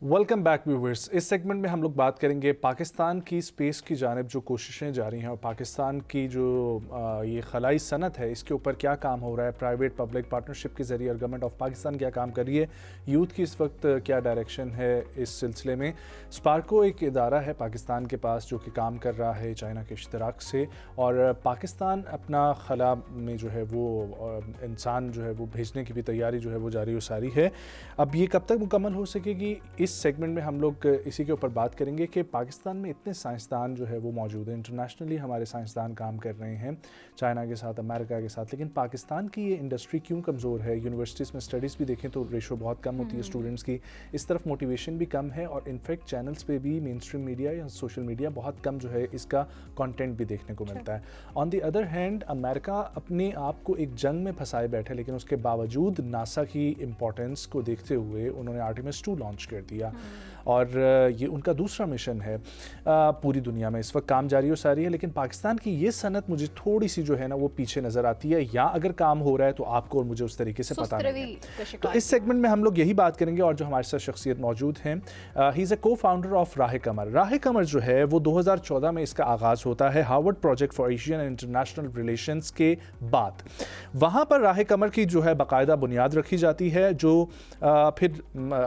Welcome back viewers. اس سیگمنٹ میں ہم لوگ بات کریں گے پاکستان کی اسپیس کی جانب جو کوششیں جاری ہیں, اور پاکستان کی جو یہ خلائی صنعت ہے اس کے اوپر کیا کام ہو رہا ہے, پرائیویٹ پبلک پارٹنرشپ کے ذریعے, اور گورنمنٹ آف پاکستان کیا کام کر رہی ہے, یوتھ کی اس وقت کیا ڈائریکشن ہے اس سلسلے میں. اسپارکو ایک ادارہ ہے پاکستان کے پاس جو کہ کام کر رہا ہے چائنا کے اشتراک سے, اور پاکستان اپنا خلا میں جو ہے وہ انسان جو ہے وہ بھیجنے کی بھی تیاری جو ہے وہ جاری و ساری ہے. اب یہ کب تک مکمل ہو سکے گی, اس سیگمنٹ میں ہم لوگ اسی کے اوپر بات کریں گے کہ پاکستان میں اتنے سائنسدان جو ہے وہ موجود ہیں, انٹرنیشنلی ہمارے سائنسدان کام کر رہے ہیں چائنا کے ساتھ, امریکہ کے ساتھ, لیکن پاکستان کی یہ انڈسٹری کیوں کمزور ہے. یونیورسٹیز میں اسٹڈیز بھی دیکھیں تو ریشو بہت کم ہوتی ہے اسٹوڈنٹس کی, اس طرف موٹیویشن بھی کم ہے, اور انفیکٹ چینلز پہ بھی مین اسٹریم میڈیا یا سوشل میڈیا بہت کم جو ہے اس کا کانٹینٹ بھی دیکھنے کو ملتا ہے. آن دی ادر ہینڈ امریکہ اپنے آپ کو ایک جنگ میں پھنسائے بیٹھے, لیکن اس کے باوجود ناسا کی امپورٹنس کو دیکھتے ہوئے انہوں نے آرٹیمس 2 لانچ کر دیا, اور یہ ان کا دوسرا مشن ہے. پوری دنیا میں اس وقت کام جاری و ساری ہے, لیکن پاکستان کی یہ صنعت مجھے تھوڑی سی جو ہے نا وہ پیچھے نظر آتی ہے, یا اگر کام ہو رہا ہے تو آپ کو اور مجھے اس طریقے سے پتہ نہیں ہے. تو اس سیگمنٹ میں ہم لوگ یہی بات کریں گے, اور جو ہمارے ساتھ شخصیت موجود ہیں, ہی از اے کو فاؤنڈر آف راہ قمر. راہ قمر جو ہے وہ 2014 میں اس کا آغاز ہوتا ہے Harvard project for Asian and international relations کے بعد. وہاں پر راہ قمر کی جو ہے باقاعدہ بنیاد رکھی جاتی ہے, جو پھر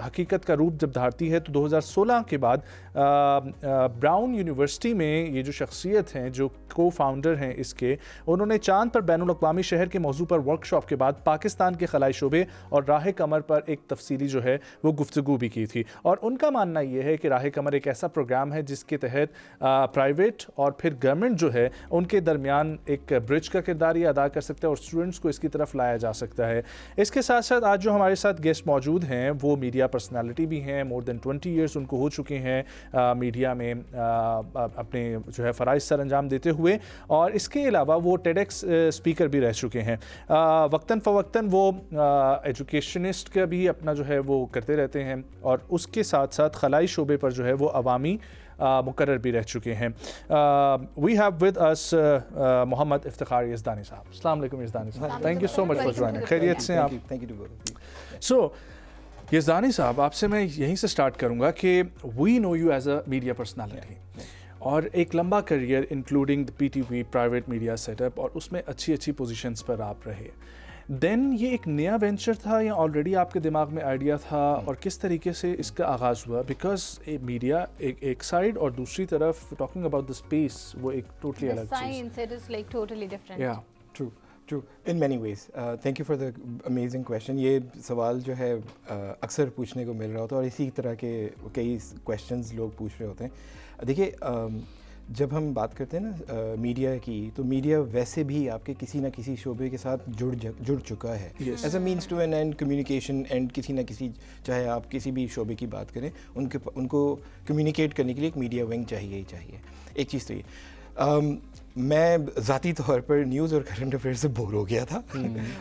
حقیقت کا روپ جب دھارتی ہے تو 2016 کے بعد براؤن یونیورسٹی میں یہ جو شخصیت ہیں جو کو فاؤنڈر ہیں اس کے, انہوں نے چاند پر بین الاقوامی شہر کے موضوع پر ورک شاپ کے بعد پاکستان کے خلائی شعبے اور راہ قمر پر ایک تفصیلی جو ہے وہ گفتگو بھی کی تھی. اور ان کا ماننا یہ ہے کہ راہ قمر ایک ایسا پروگرام ہے جس کے تحت پرائیویٹ اور پھر گورنمنٹ جو ہے ان کے درمیان ایک برج کا کردار یہ ادا کر سکتا ہے, اور اسٹوڈنٹس کو اس کی طرف لایا جا سکتا ہے. اس کے ساتھ ساتھ آج جو ہمارے ساتھ گیسٹ موجود ہیں وہ میڈیا پرسنالٹی بھی ہیں, مور دین 20 ایئرس ان کو ہو چکے ہیں میڈیا میں اپنے جو ہے فرائض سر انجام دیتے ہوئے، اور اس کے علاوہ وہ ٹیڈ ایکس اسپیکر بھی رہ چکے ہیں. وقتاً فوقتاً وہ ایجوکیشنسٹ کا بھی اپنا جو ہے وہ کرتے رہتے ہیں، اور اس کے ساتھ ساتھ خلائی شعبے پر جو ہے وہ عوامی مقرر بھی رہ چکے ہیں. وی ہیو ود اس محمد افتخار یزدانی صاحب. السلام علیکم یزدانی صاحب، thank you so much for joining. خیریت سے آپ؟ سو یزدانی صاحب، آپ سے میں یہیں سے سٹارٹ کروں گا کہ we know you as a media personality, اور ایک لمبا career including P T V private media set up, اور اس میں اچھی پوزیشنز پر آپ رہے. دین یہ ایک نیا وینچر تھا یا آلریڈی آپ کے دماغ میں آئیڈیا تھا، اور کس طریقے سے اس کا آغاز ہوا؟ بیکاز میڈیا ایک سائڈ، اور دوسری طرف ٹاکنگ اباؤٹ دا اسپیس وہ ایک ٹوٹلی الگ چیز. Science, it is like totally different. Yeah. True. In many ways. Thank you for the amazing question. یہ سوال جو ہے اکثر پوچھنے کو مل رہا ہوتا ہے، اور اسی طرح کے کئی کویشچنز لوگ پوچھ رہے ہوتے ہیں. دیکھیے، جب ہم بات کرتے ہیں نا میڈیا کی، تو میڈیا ویسے بھی آپ کے کسی نہ کسی شعبے کے ساتھ جڑ چکا ہے as a means to an end communication and. کسی نہ کسی، چاہے آپ کسی بھی شعبے کی بات کریں، ان کو کمیونیکیٹ کرنے کے لیے ایک میڈیا ونگ چاہیے ہی چاہیے. ایک چیز تو یہ، میں ذاتی طور پر نیوز اور کرنٹ افیئر سے بور ہو گیا تھا.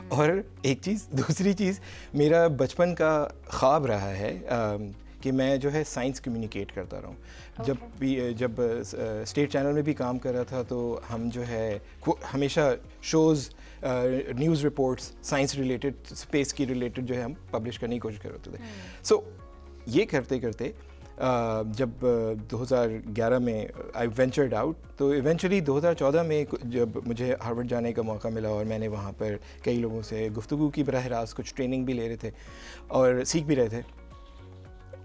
اور ایک چیز، دوسری چیز، میرا بچپن کا خواب رہا ہے کہ میں جو ہے سائنس کمیونیکیٹ کرتا رہوں. جب اسٹیٹ چینل میں بھی کام کر رہا تھا تو ہم جو ہے ہمیشہ shows, news reports science related, space کی ریلیٹڈ جو ہے ہم پبلش کرنے کی کوشش کر رہے تھے. سو یہ کرتے کرتے جب 2011 میں آئی وینچرڈ آؤٹ، تو ایونچولی 2014 میں جب مجھے ہارورڈ جانے کا موقع ملا، اور میں نے وہاں پر کئی لوگوں سے گفتگو کی براہ راست، کچھ ٹریننگ بھی لے رہے تھے اور سیکھ بھی رہے تھے.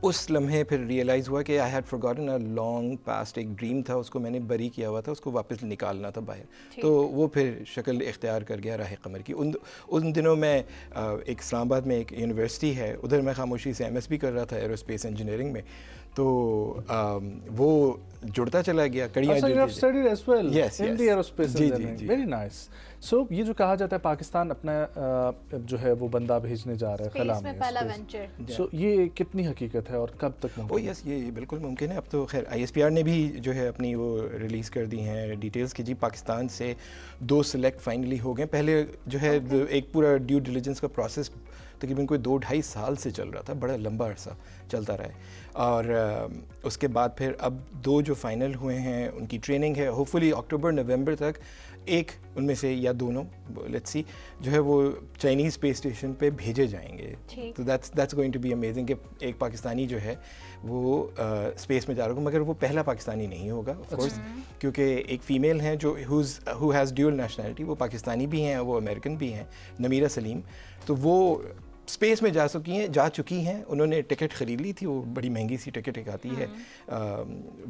اس لمحے پھر ریئلائز ہوا کہ I had forgotten a long past, ایک ڈریم تھا، اس کو میں نے بری کیا ہوا تھا، اس کو واپس نکالنا تھا باہر. تو وہ پھر شکل اختیار کر گیا راہ قمر کی. ان دنوں میں ایک اسلام آباد میں ایک یونیورسٹی ہے، ادھر میں خاموشی سے MS بھی کر رہا تھا ایرو اسپیس انجینئرنگ میں. تو وہ جڑتا چلا گیا، کڑیاں ویری نائس. سو یہ جو کہا جاتا ہے پاکستان اپنا جو ہے وہ بندہ بھیجنے جا رہا ہے خلا میں، پہلا وینچر، سو یہ کتنی حقیقت ہے اور کب تک ممکن؟ یس، یہ بالکل ممکن ہے. اب تو خیر ISPR نے بھی جو ہے اپنی وہ ریلیز کر دی ہیں ڈیٹیلز کہ جی پاکستان سے 2 سلیکٹ فائنلی ہو گئے. پہلے جو ہے ایک پورا ڈیو ڈیلیجنس کا پروسیس تقریباً کوئی 2-2.5 سال سے چل رہا تھا، بڑا لمبا عرصہ چلتا رہا ہے. اور اس کے بعد پھر اب 2 جو فائنل ہوئے ہیں ان کی ٹریننگ ہے، ہوپ فلی اکتوبر-نومبر تک. ایک ان میں سے یا دونوں لیٹس سی جو ہے وہ چائنیز اسپیس اسٹیشن پہ بھیجے جائیں گے. تو that's going to be amazing کہ ایک پاکستانی جو ہے وہ اسپیس میں جا رہا ہوگا، مگر وہ پہلا پاکستانی نہیں ہوگا آف کورس، کیونکہ ایک فیمیل ہیں جو ہو ہیز ڈیول نیشنلٹی، وہ پاکستانی بھی ہیں، وہ امریکن بھی ہیں، نمیرہ سلیم. تو وہ اسپیس میں جا چکی ہیں. انہوں نے ٹکٹ خرید لی تھی، وہ بڑی مہنگی سی ٹکٹ ایک آتی ہے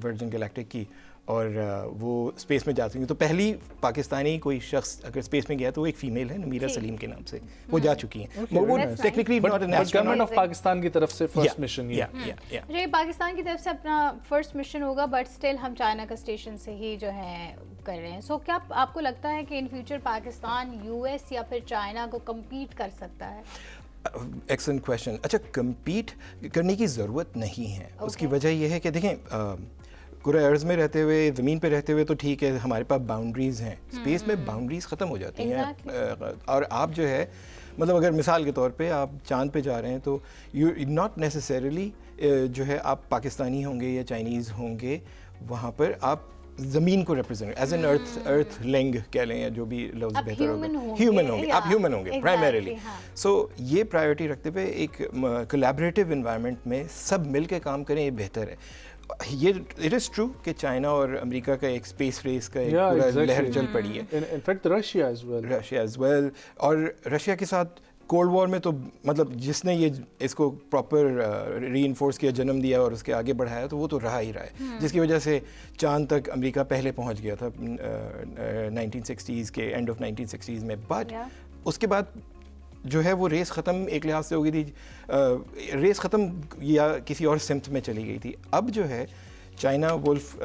ورجن گلیکٹک کی، اور وہ اسپیس میں جا چکی ہیں. تو پہلی پاکستانی کوئی شخص اگر اسپیس میں گیا تو وہ ایک فیمیل ہے، نمیرہ سلیم کے نام سے، وہ جا چکی ہیں. وہ ٹیکنیکلی گورنمنٹ آف پاکستان کی طرف سے فرسٹ مشن، یہ پاکستان کی طرف سے اپنا فرسٹ مشن ہوگا، بٹ اسٹل ہم چائنا کا اسٹیشن سے ہی جو ہے کر رہے ہیں. سو کیا آپ کو لگتا ہے کہ ان فیوچر پاکستان US یا پھر چائنا کو کمپیٹ کر سکتا ہے؟ Excellent question. اچھا، کمپیٹ کرنے کی ضرورت نہیں ہے. اس کی وجہ یہ ہے کہ دیکھیں، کرۂ ارض میں رہتے ہوئے، زمین پہ رہتے ہوئے تو ٹھیک ہے، ہمارے پاس باؤنڈریز ہیں. اسپیس میں باؤنڈریز ختم ہو جاتی ہیں. اور آپ جو ہے مطلب اگر مثال کے طور پہ آپ چاند پہ جا رہے ہیں تو یو ناٹ نیسسریلی جو ہے آپ پاکستانی ہوں گے یا چائنیز ہوں گے. وہاں پر آپ زمین کو ریپرزینٹ ایز این ارتھ لینگ کہہ لیں، یا جو بھی لفظ بہتر ہوگا، ہیومن ہوں گے، آپ ہیومن ہوں گے پرائمریلی. سو یہ پرائیورٹی رکھتے ہوئے ایک کولیبریٹو انوائرمنٹ میں سب مل کے کام کریں، یہ بہتر ہے. یہ اٹ از ٹرو کہ چائنا اور امریکہ کا ایک اسپیس ریس کا ایک پورا لہر چل پڑی ہے. In fact Russia as well. اور رشیا کے ساتھ کولڈ وار میں تو مطلب جس نے یہ اس کو پراپر ری انفورس کیا، جنم دیا اور اس کے آگے بڑھایا، تو وہ تو رہا ہی رہا ہے، جس کی وجہ سے چاند تک امریکہ پہلے پہنچ گیا تھا 1960s کے اینڈ آف 1960s میں. بٹ اس کے بعد جو ہے وہ ریس ختم ایک لحاظ سے ہو گئی تھی، ریس ختم یا کسی اور سمت میں چلی گئی تھی. اب جو ہے چائنا ولف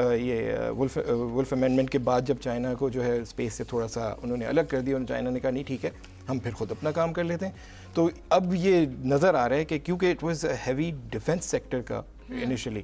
امینڈمنٹ کے بعد جب چائنا کو جو ہے اسپیس سے تھوڑا سا انہوں نے الگ کر دیا، اور چائنا نے کہا نہیں ٹھیک ہے ہم پھر خود اپنا کام کر لیتے ہیں. تو اب یہ نظر آ رہا ہے کہ کیونکہ it was heavy defence sector کا initially.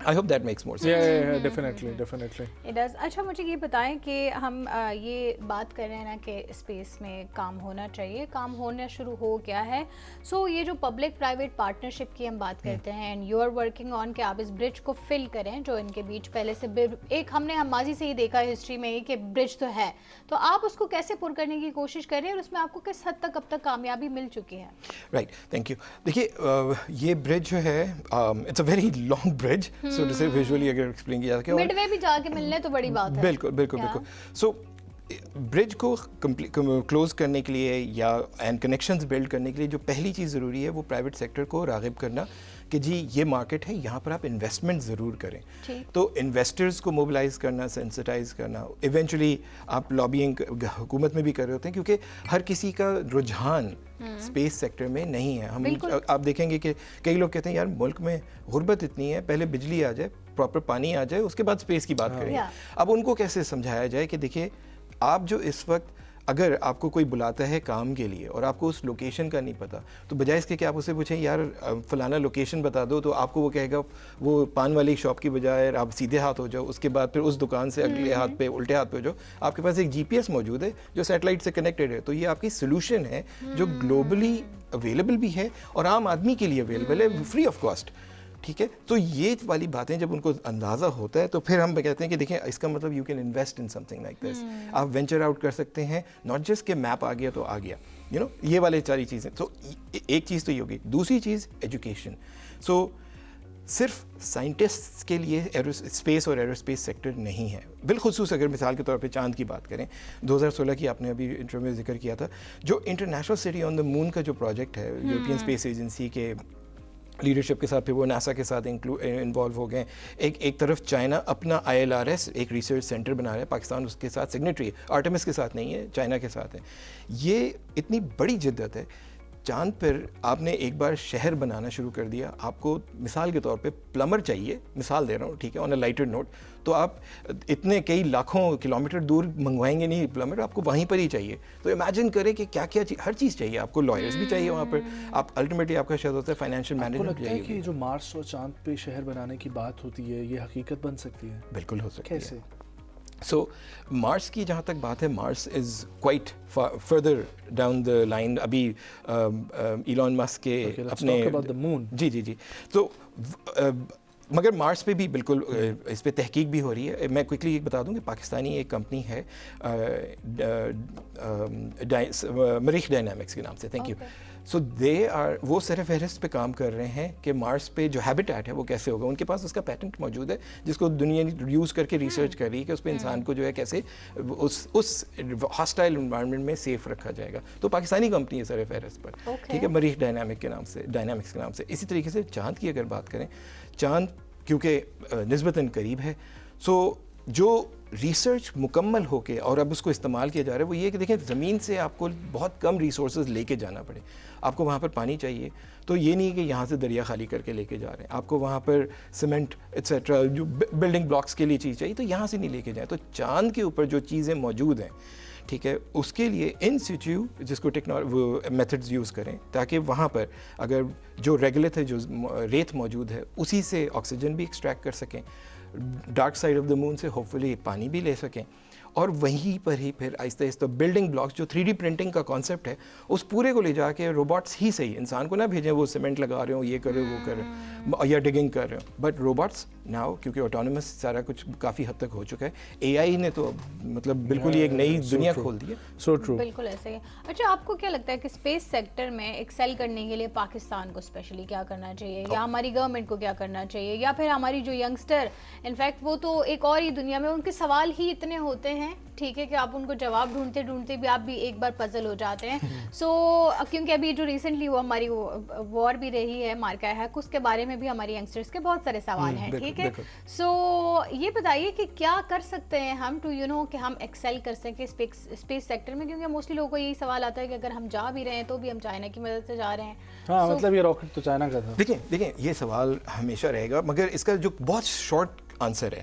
I hope that makes more sense. Yeah, definitely. It does. اچھا مجھے یہ بتائیں کہ ہم یہ بات کر رہے ہیں نا کہ اسپیس میں کام ہونا چاہیے, کام ہونا شروع ہو گیا ہے. سو یہ جو پبلک پرائیویٹ پارٹنرشپ کی ہم بات کرتے ہیں and you are working on کہ آپ اس برج کو فل کریں جو ان کے بیچ پہلے سے ایک ہم نے ماضی سے ہی دیکھا ہسٹری میں ہی کہ برج تو ہے, تو آپ اس کو کیسے پر کرنے کی کوشش کر رہے ہیں اور اس میں آپ کو کس حد تک اب تک کامیابی مل چکی ہے؟ Right, thank you. دیکھیے یہ برج جو ہے اٹس اے ویری لانگ برج, سو جسے ویژولی اگر ایکسپلین کیا جائے مڈ وے بھی جا کے ملنے تو بڑی بات ہے. بالکل. سو برج کو کلوز کرنے کے لیے یا اینڈ کنیکشنز بلڈ کرنے کے لیے جو پہلی چیز ضروری ہے وہ پرائیویٹ سیکٹر کو راغب کرنا کہ جی یہ مارکیٹ ہے, یہاں پر آپ انویسٹمنٹ ضرور کریں. تو انویسٹرز کو موبلائز کرنا, سینسٹائز کرنا, ایونچولی آپ لابینگ حکومت میں بھی کر رہے ہوتے ہیں کیونکہ ہر کسی کا رجحان اسپیس سیکٹر میں نہیں ہے. ہم آپ دیکھیں گے کہ کئی لوگ کہتے ہیں یار ملک میں غربت اتنی ہے, پہلے بجلی آ جائے, پراپر پانی آ جائے, اس کے بعد اسپیس کی بات کریں. اب ان کو کیسے سمجھایا جائے کہ دیکھیے آپ جو اس وقت اگر آپ کو کوئی بلاتا ہے کام کے لیے اور آپ کو اس لوکیشن کا نہیں پتہ, تو بجائے اس کے کہ آپ اسے پوچھیں یار فلانا لوکیشن بتا دو, تو آپ کو وہ کہے گا وہ پان والی شاپ کی بجائے آپ سیدھے ہاتھ ہو جاؤ, اس کے بعد پھر اس دکان سے اگلے ہاتھ پہ الٹے ہاتھ پہ ہو جاؤ. آپ کے پاس ایک جی پی ایس موجود ہے جو سیٹلائٹ سے کنیکٹڈ ہے, تو یہ آپ کی سولوشن ہے جو گلوبلی اویلیبل بھی ہے اور عام آدمی کے لیے اویلیبل ہے فری آف کاسٹ. ٹھیک ہے, تو یہ والی باتیں جب ان کو اندازہ ہوتا ہے تو پھر ہم کہتے ہیں کہ دیکھیں اس کا مطلب you can invest in some thing like this. آپ وینچر آؤٹ کر سکتے ہیں, ناٹ جسٹ کہ میپ آ گیا تو آ گیا, یو نو, یہ والے ساری چیزیں. تو ایک چیز تو یہ ہوگی. دوسری چیز ایجوکیشن. سو صرف سائنٹسٹ کے لیے اسپیس اور ایرو اسپیس سیکٹر نہیں ہے. بالخصوص اگر مثال کے طور پہ چاند کی بات کریں, 2016 کی آپ نے ابھی انٹرویو میں ذکر کیا تھا, جو انٹرنیشنل سٹی آن دا مون کا جو پروجیکٹ ہے یورپین اسپیس ایجنسی کے لیڈرشپ کے ساتھ, پھر وہ ناسا کے ساتھ انوالو ہو گئے. ایک طرف چائنا اپنا ILRS ایک ریسرچ سینٹر بنا رہا ہے, پاکستان اس کے ساتھ سگنیٹری ہے, آرٹمس کے ساتھ نہیں ہے, چائنا کے ساتھ ہے. یہ اتنی بڑی جدت ہے. چاند پر آپ نے ایک بار شہر بنانا شروع کر دیا, آپ کو مثال کے طور پہ پلمبر چاہیے, مثال دے رہا ہوں, ٹھیک ہے, آن اے لائٹر نوٹ, تو آپ اتنے کئی لاکھوں کلومیٹر دور منگوائیں گے نہیں پلمبر, آپ کو وہیں پر ہی چاہیے. تو امیجن کریں کہ کیا کیا ہر چیز چاہیے آپ کو, لائرز بھی چاہیے وہاں پر. آپ الٹیمیٹلی آپ کا شاید ہوتا ہے فائنینشیل مینجمنٹ بھی چاہیے. کہ جو مارس اور چاند پہ شہر بنانے کی بات ہوتی ہے یہ حقیقت بن سکتی ہے؟ بالکل ہو سکتی ہے. کیسے؟ سو مارس کی جہاں تک بات ہے, Mars is quite further down the line. ابھی ایلون مسک کے اپنے جی تو مگر مارس پہ بھی بالکل اس پہ تحقیق بھی ہو رہی ہے. میں کوئکلی ایک بتا دوں کہ پاکستانی ایک کمپنی ہے مریخ ڈائنامکس کے نام سے, تھینک یو. سو وہ سر فہرست پہ کام کر رہے ہیں کہ مارس پہ جو ہیبیٹیٹ ہے وہ کیسے ہوگا. ان کے پاس اس کا پیٹنٹ موجود ہے جس کو دنیا یوز کر کے ریسرچ کر رہی ہے کہ اس پہ انسان کو جو ہے کیسے اس ہاسٹائل انوائرمنٹ میں سیف رکھا جائے گا. تو پاکستانی کمپنی ہے سر فہرست پر, ٹھیک ہے, مریخ ڈائنامکس کے نام سے. اسی طریقے سے چاند کی اگر بات کریں, چاند کیونکہ نسبتاً قریب ہے, سو جو ریسرچ مکمل ہو کے اور اب اس کو استعمال کیا جا رہا ہے وہ یہ کہ دیکھیں زمین سے آپ کو بہت کم ریسورسز لے کے جانا پڑے. آپ کو وہاں پر پانی چاہیے تو یہ نہیں کہ یہاں سے دریا خالی کر کے لے کے جا رہے ہیں, آپ کو وہاں پر سیمنٹ ایٹسیٹرا جو بلڈنگ بلاکس کے لیے چیز چاہیے تو یہاں سے نہیں لے کے جائیں. تو چاند کے اوپر جو چیزیں موجود ہیں, ٹھیک ہے, اس کے لیے ان سیچو جس کو وہ میتھڈز یوز کریں تاکہ وہاں پر اگر جو ریگولت ہے, جو ریت موجود ہے, اسی سے آکسیجن بھی ایکسٹریکٹ کر سکیں, ڈارک سائڈ آف دا مون سے ہوپ فلی پانی بھی لے سکیں, اور وہیں پر ہی پھر آہستہ آہستہ بلڈنگ بلاکس جو 3D پرنٹنگ کا کانسیپٹ ہے اس پورے کو لے جا کے روبوٹس ہی صحیح, انسان کو نہ بھیجیں وہ سیمنٹ لگا رہے ہوں, یہ کر رہے وہ کر رہے ہیں یا ڈگنگ کر رہے ہوں, بٹ روبوٹس ناؤ کیونکہ آٹونومس سارا کچھ کافی حد تک ہو چکا ہے. AI نے تو مطلب بالکل ہی ایک نئی دنیا کھول دی ہے. سو ٹرو, بالکل ایسے ہی. اچھا, آپ کو کیا لگتا ہے کہ اسپیس سیکٹر میں ایکسیل کرنے کے لیے پاکستان کو اسپیشلی کیا کرنا چاہیے, یا ہماری گورنمنٹ کو کیا کرنا چاہیے, یا پھر ہماری جو ینگسٹر انفیکٹ وہ تو ایک اور ہی دنیا میں, ان کے سوال ہی اتنے ہوتے ہیں, ٹھیک ہے, کہ آپ ان کو جواب ڈھونڈتے ڈھونڈتے بھی آپ بھی ایک بار پزل ہو جاتے ہیں. سو کیونکہ ابھی جو ریسنٹلی وہ ہماری وار بھی رہی ہے مارکا ہے, اس کے بارے میں بھی ہماری ینگسٹرس کے بہت سارے سوال ہیں, ٹھیک ہے. سو یہ بتائیے کہ کیا کر سکتے ہیں ہم ٹو کہ ہم ایکسیل کر سکیں اسپیس سیکٹر میں, کیونکہ موسٹلی لوگوں کو یہی سوال آتا ہے کہ اگر ہم جا بھی رہے ہیں تو بھی ہم چائنا کی مدد سے جا رہے ہیں. ہاں مطلب یہ راکٹ تو چائنا کا تھا. دیکھیں یہ سوال ہمیشہ رہے گا, مگر اس کا جو بہت شارٹ آنسر ہے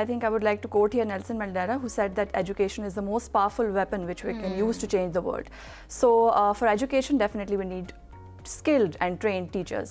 I think I would like to quote here Nelson Mandela, who said that education is the most powerful weapon which we can use to change the world. So for education, definitely we need skilled and trained teachers.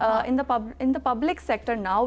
in the public sector now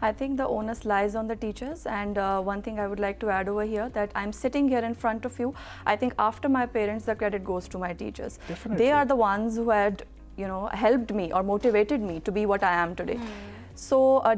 I think the onus lies on the teachers, and one thing I would like to add over here, that I'm sitting here in front of you. I think after my parents, the credit goes to my teachers. Definitely. They are the ones who had, helped me or motivated me to be what I am today. So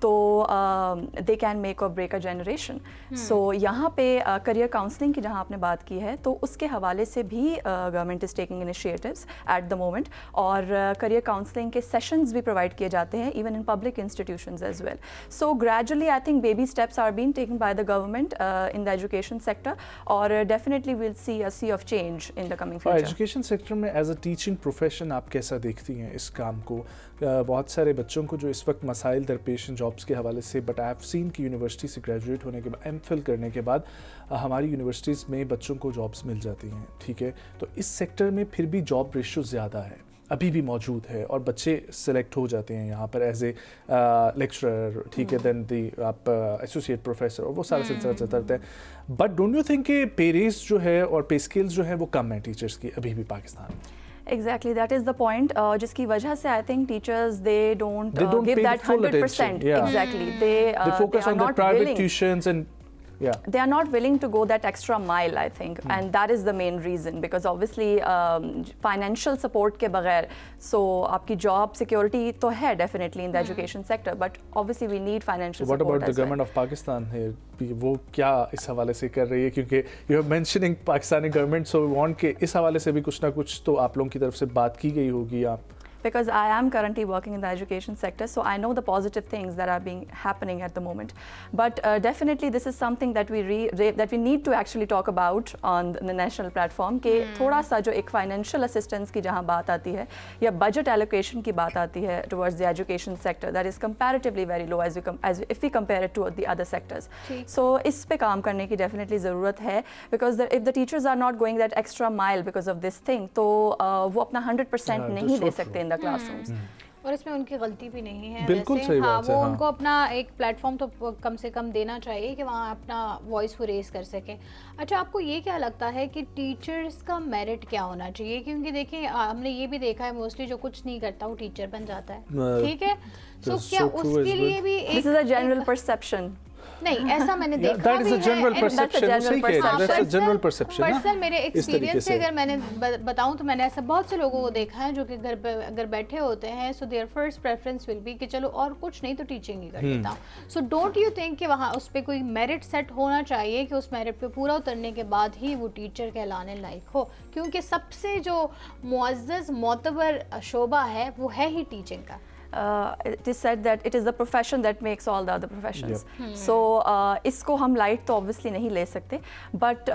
تو they can make اور break a generation. سو یہاں پہ career counselling کی جہاں آپ نے بات کی ہے تو اس کے حوالے سے بھی government is taking initiatives at the moment, اور کریئر کاؤنسلنگ کے سیشنز بھی پرووائڈ کیے جاتے ہیں even in public institutions as well. So gradually I think baby steps are been taken by the government in the education sector, اور definitely will see a sea of change in the coming future. Education sector میں as a teaching profession آپ کیسا دیکھتی ہیں اس کام کو؟ بہت سارے بچوں کو جو اس وقت مسائل درپیش ہیں جابس کے حوالے سے, بٹ آئی ہیو سین کہ یونیورسٹی سے گریجویٹ ہونے کے بعد ایم فل کرنے کے بعد ہماری یونیورسٹیز میں بچوں کو جابس مل جاتی ہیں, ٹھیک ہے, تو اس سیکٹر میں پھر بھی جاب ریشو زیادہ ہے, ابھی بھی موجود ہے, اور بچے سلیکٹ ہو جاتے ہیں یہاں پر ایز اے لیکچرر, ٹھیک ہے, دین دی آپ ایسوسیٹ پروفیسر, اور وہ سارے سلسلہ چلتے ہیں. بٹ ڈونٹ یو تھنک کہ پے ریز جو ہے اور پے اسکیلز جو ہے وہ کم ہیں ٹیچرس کی ابھی بھی پاکستان میں؟ Exactly, that is the point. جس کی وجہ سے I think teachers they don't give that 100%. Exactly, they focus on the private tuitions and they are not willing to go that extra mile, I think, and that is the main reason, because obviously financial support کے بغیر, so آپ کی job security تو ہے definitely in the education sector, but obviously we need financial support. What about the well. government of Pakistan here? وہ کیا اس حوالے سے کر رہی ہے؟ کیونکہ you are mentioning Pakistani government, so we want کہ اس حوالے سے بھی کچھ نہ کچھ تو آپ لوگوں کی طرف سے بات کی گئی ہوگی. آپ because I am currently working in the education sector, so I know the positive things that are being happening at the moment. But definitely this is something that we need to actually talk about on the national platform. کہ تھوڑا سا جو ایک financial assistance کی جہاں بات آتی ہے یا budget allocation کی بات آتی ہے towards the education sector, that is comparatively very low as if we compare it to the other sectors. So اس پہ کام کرنے کی definitely ضرورت ہے, because if the teachers are not going that extra mile because of this thing, تو وہ اپنا 100% نہیں دے سکتے the classrooms. اور اس میں ان کی غلطی بھی نہیں ہے, بالکل صحیح بات ہے. وہ ان کو اپنا ایک پلیٹ فارم تو کم سے کم دینا چاہیے کہ وہاں اپنا وائس کو ریز کر سکیں. اچھا, آپ کو یہ کیا لگتا ہے کہ ٹیچرس کا میرٹ کیا ہونا چاہیے؟ کیونکہ دیکھیں ہم نے یہ بھی دیکھا ہے موسٹلی جو کچھ نہیں کرتا وہ ٹیچر بن جاتا ہے, ٹھیک ہے, تو کیا اس کے لیے بھی This is a general perception. نہیں, ایسا میں نے دیکھا بھی ہے. پرسنل میرے ایکسپیرینس سے اگر میں نے بتاؤں تو میں نے ایسا بہت سے لوگوں کو دیکھا ہے جو کہ گھر پہ اگر بیٹھے ہوتے ہیں, so their first preference will be کہ چلو اور کچھ نہیں تو ٹیچنگ ہی کر لیتا ہوں. سو ڈونٹ یو تھنک کہ وہاں اس پہ کوئی میرٹ سیٹ ہونا چاہیے کہ اس میرٹ پہ پورا اترنے کے بعد ہی وہ ٹیچر کہلانے لائق ہو, کیونکہ سب سے جو معزز معتبر شعبہ ہے وہ ہے ہی ٹیچنگ کا. It is said that it is the profession that makes all the other professions. So اس کو ہم لائٹ تو obviously نہیں لے سکتے, but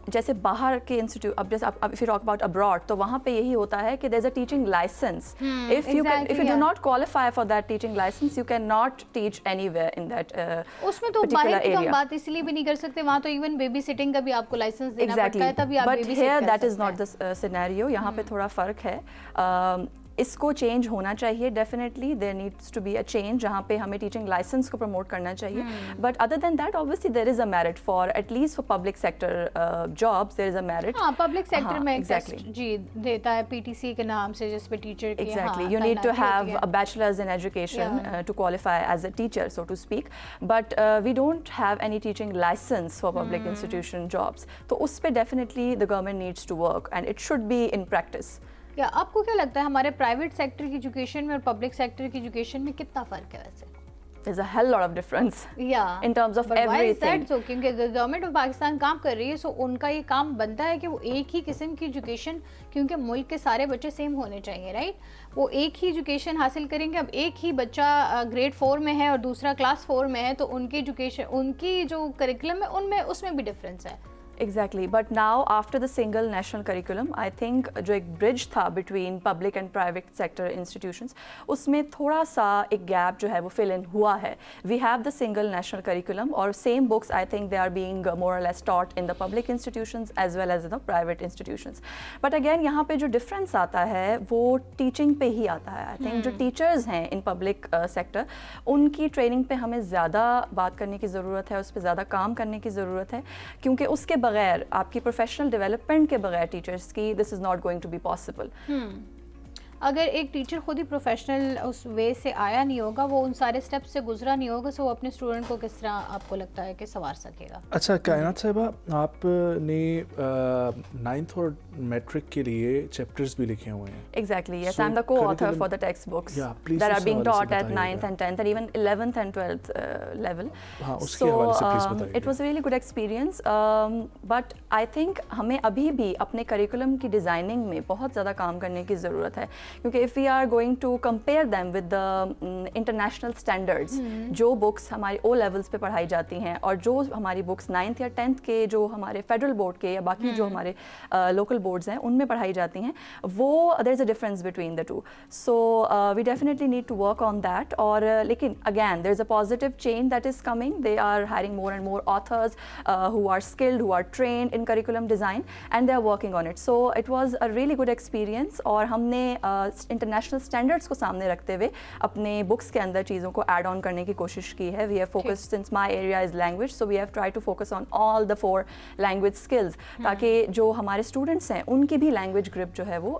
جیسے باہر کے انسٹیٹیوٹ, اب جیسے if you talk about abroad, تو وہاں پہ یہی ہوتا ہے کہ there is a teaching license. If you do not qualify for that teaching license, you cannot teach anywhere in that اس میں تو باہر کی ہم بات اس لیے بھی نہیں کر سکتے, وہاں تو ایون بیبی سٹنگ کا بھی آپ کو لائسنس دینا پڑتا ہے تبھی آپ بیبی سٹ کر سکتے ہیں. But here that is not the scenario. یہاں پہ تھوڑا فرق ہے. اس کو چینج ہونا چاہیے definitely, there needs to be a change جہاں پہ ہمیں ٹیچنگ لائسنس کو پروموٹ کرنا چاہیے. But other than that obviously there is a merit for at least for public sector jobs, there is a merit. ہاں, public sector میں جی دیتا ہے PTC کے نام سے جس پہ ٹیچر کی exactly you need to have a bachelor's in education to qualify as a teacher, so to speak, but we don't have any teaching license for public institution jobs. تو اس پہ definitely the government needs to work and it should be in practice. یا آپ کو کیا لگتا ہے ہمارے private sector کی ایجوکیشن میں اور پبلک سیکٹر کی ایجوکیشن میں کتنا فرق ہے ویسے؟ There's a hell lot of difference in terms of everything. So کیونکہ گورنمنٹ آف پاکستان کام کر رہی ہے, سو ان کا یہ کام بنتا ہے کہ وہ ایک ہی قسم کی ایجوکیشن, کیونکہ ملک کے سارے بچے سیم ہونے چاہیے, رائٹ, وہ ایک ہی ایجوکیشن حاصل کریں گے. اب ایک ہی بچہ گریڈ 4 میں ہے اور دوسرا کلاس 4 میں ہے, تو ان کی ایجوکیشن, ان کی جو کریکولم ہے اس میں بھی ڈفرینس ہے. Exactly, but now after the single national curriculum, I think جو ایک bridge تھا between public and private sector institutions, اس میں تھوڑا سا ایک gap جو ہے وہ fill in ہوا ہے. We have the single national curriculum اور same books I think they are being more or less taught in the public institutions as well as in the private institutions. But again یہاں پہ جو difference آتا ہے وہ teaching پہ ہی آتا ہے. I think جو teachers ہیں in public sector, ان کی training پہ ہمیں زیادہ بات کرنے کی ضرورت ہے, اس پہ زیادہ کام کرنے کی ضرورت ہے, کیونکہ اس کے بغیر آپ کی پروفیشنل ڈیولپمنٹ کے بغیر ٹیچرس کی this is not going to be possible. اگر ایک ٹیچر خود ہی پروفیشنل اس وے سے آیا نہیں ہوگا, وہ ان سارے اسٹیپ سے گزرا نہیں ہوگا, تو وہ اپنے اسٹوڈنٹ کو کس طرح آپ کو لگتا ہے کہ سنوار سکے گا؟ اچھا کائنات صاحبہ, آپ نے 9th اور میٹرک کے لیے چیپٹرز بھی لکھے ہوئے ہیں. Exactly, yes. So I'm the co-author curriculum- for the textbooks Yeah, please that are us being حوالے سے taught at بتائیے 9th God. and 10th and even 11th and 12th level. ہاں اس کے حوالے سے پلیز So بتائیے. it was a really good experience, but I think ہمیں ابھی بھی اپنے کریکولم کی ڈیزائننگ میں بہت زیادہ کام کرنے کی ضرورت ہے, کیونکہ if we are going to compare them with the international standards, جو بکس ہماری او لیولس پہ پڑھائی جاتی ہیں اور جو ہماری بکس 9th یا 10th کے جو ہمارے فیڈرل بورڈ کے یا باقی جو ہمارے لوکل بورڈز ہیں ان میں پڑھائی جاتی ہیں, وہ there is a difference between the two. So we definitely need to work on that. اور لیکن again there is a positive change that is coming. They are hiring more and more authors who are skilled, who are trained in curriculum design, and they are working on it. So it was a really good experience. اور ہم نے international standards کو سامنے رکھتے ہوئے اپنے books کے اندر چیزوں کو ایڈ آن کرنے کی کوشش کی ہے. We have focused, since my area is language, so we have tried to focus on all the 4 language skills, تاکہ جو ہمارے اسٹوڈنٹس ہیں ان کی بھی لینگویج گرپ جو ہے وہ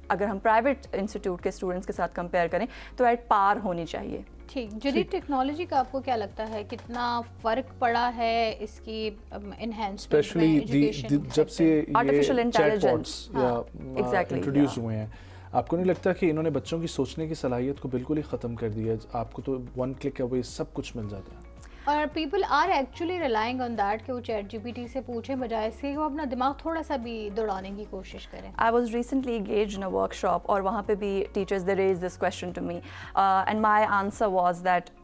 اگر ہم پرائیویٹ انسٹیٹیوٹ کے اسٹوڈنٹس کے ساتھ کمپیئر کریں تو ایٹ پار ہونی چاہیے. ٹھیک, جدید ٹیکنالوجی کا آپ کو کیا لگتا ہے کتنا فرق پڑا ہے اس کی انہینسمنٹ میں ایجوکیشن؟ جب سے Artificial یہ چیٹ intelligence. باٹس یا Exactly, انٹروڈیوس ہوئے ہیں, آپ کو نہیں لگتا کہ انہوں نے بچوں کی سوچنے کی صلاحیت کو بالکل ہی ختم کر دیا؟ آپ کو تو 1 کلک اوے سب کچھ مل جاتا ہے. اور people are actually relying on that کہ وہ چیٹ جی پی ٹی سے پوچھیں بجائے اس کے کہ وہ اپنا دماغ تھوڑا سا بھی دوڑانے کی کوشش کریں. I was recently engaged in a workshop, اور وہاں پہ بھی teachers they raised this question to me, and my answer was that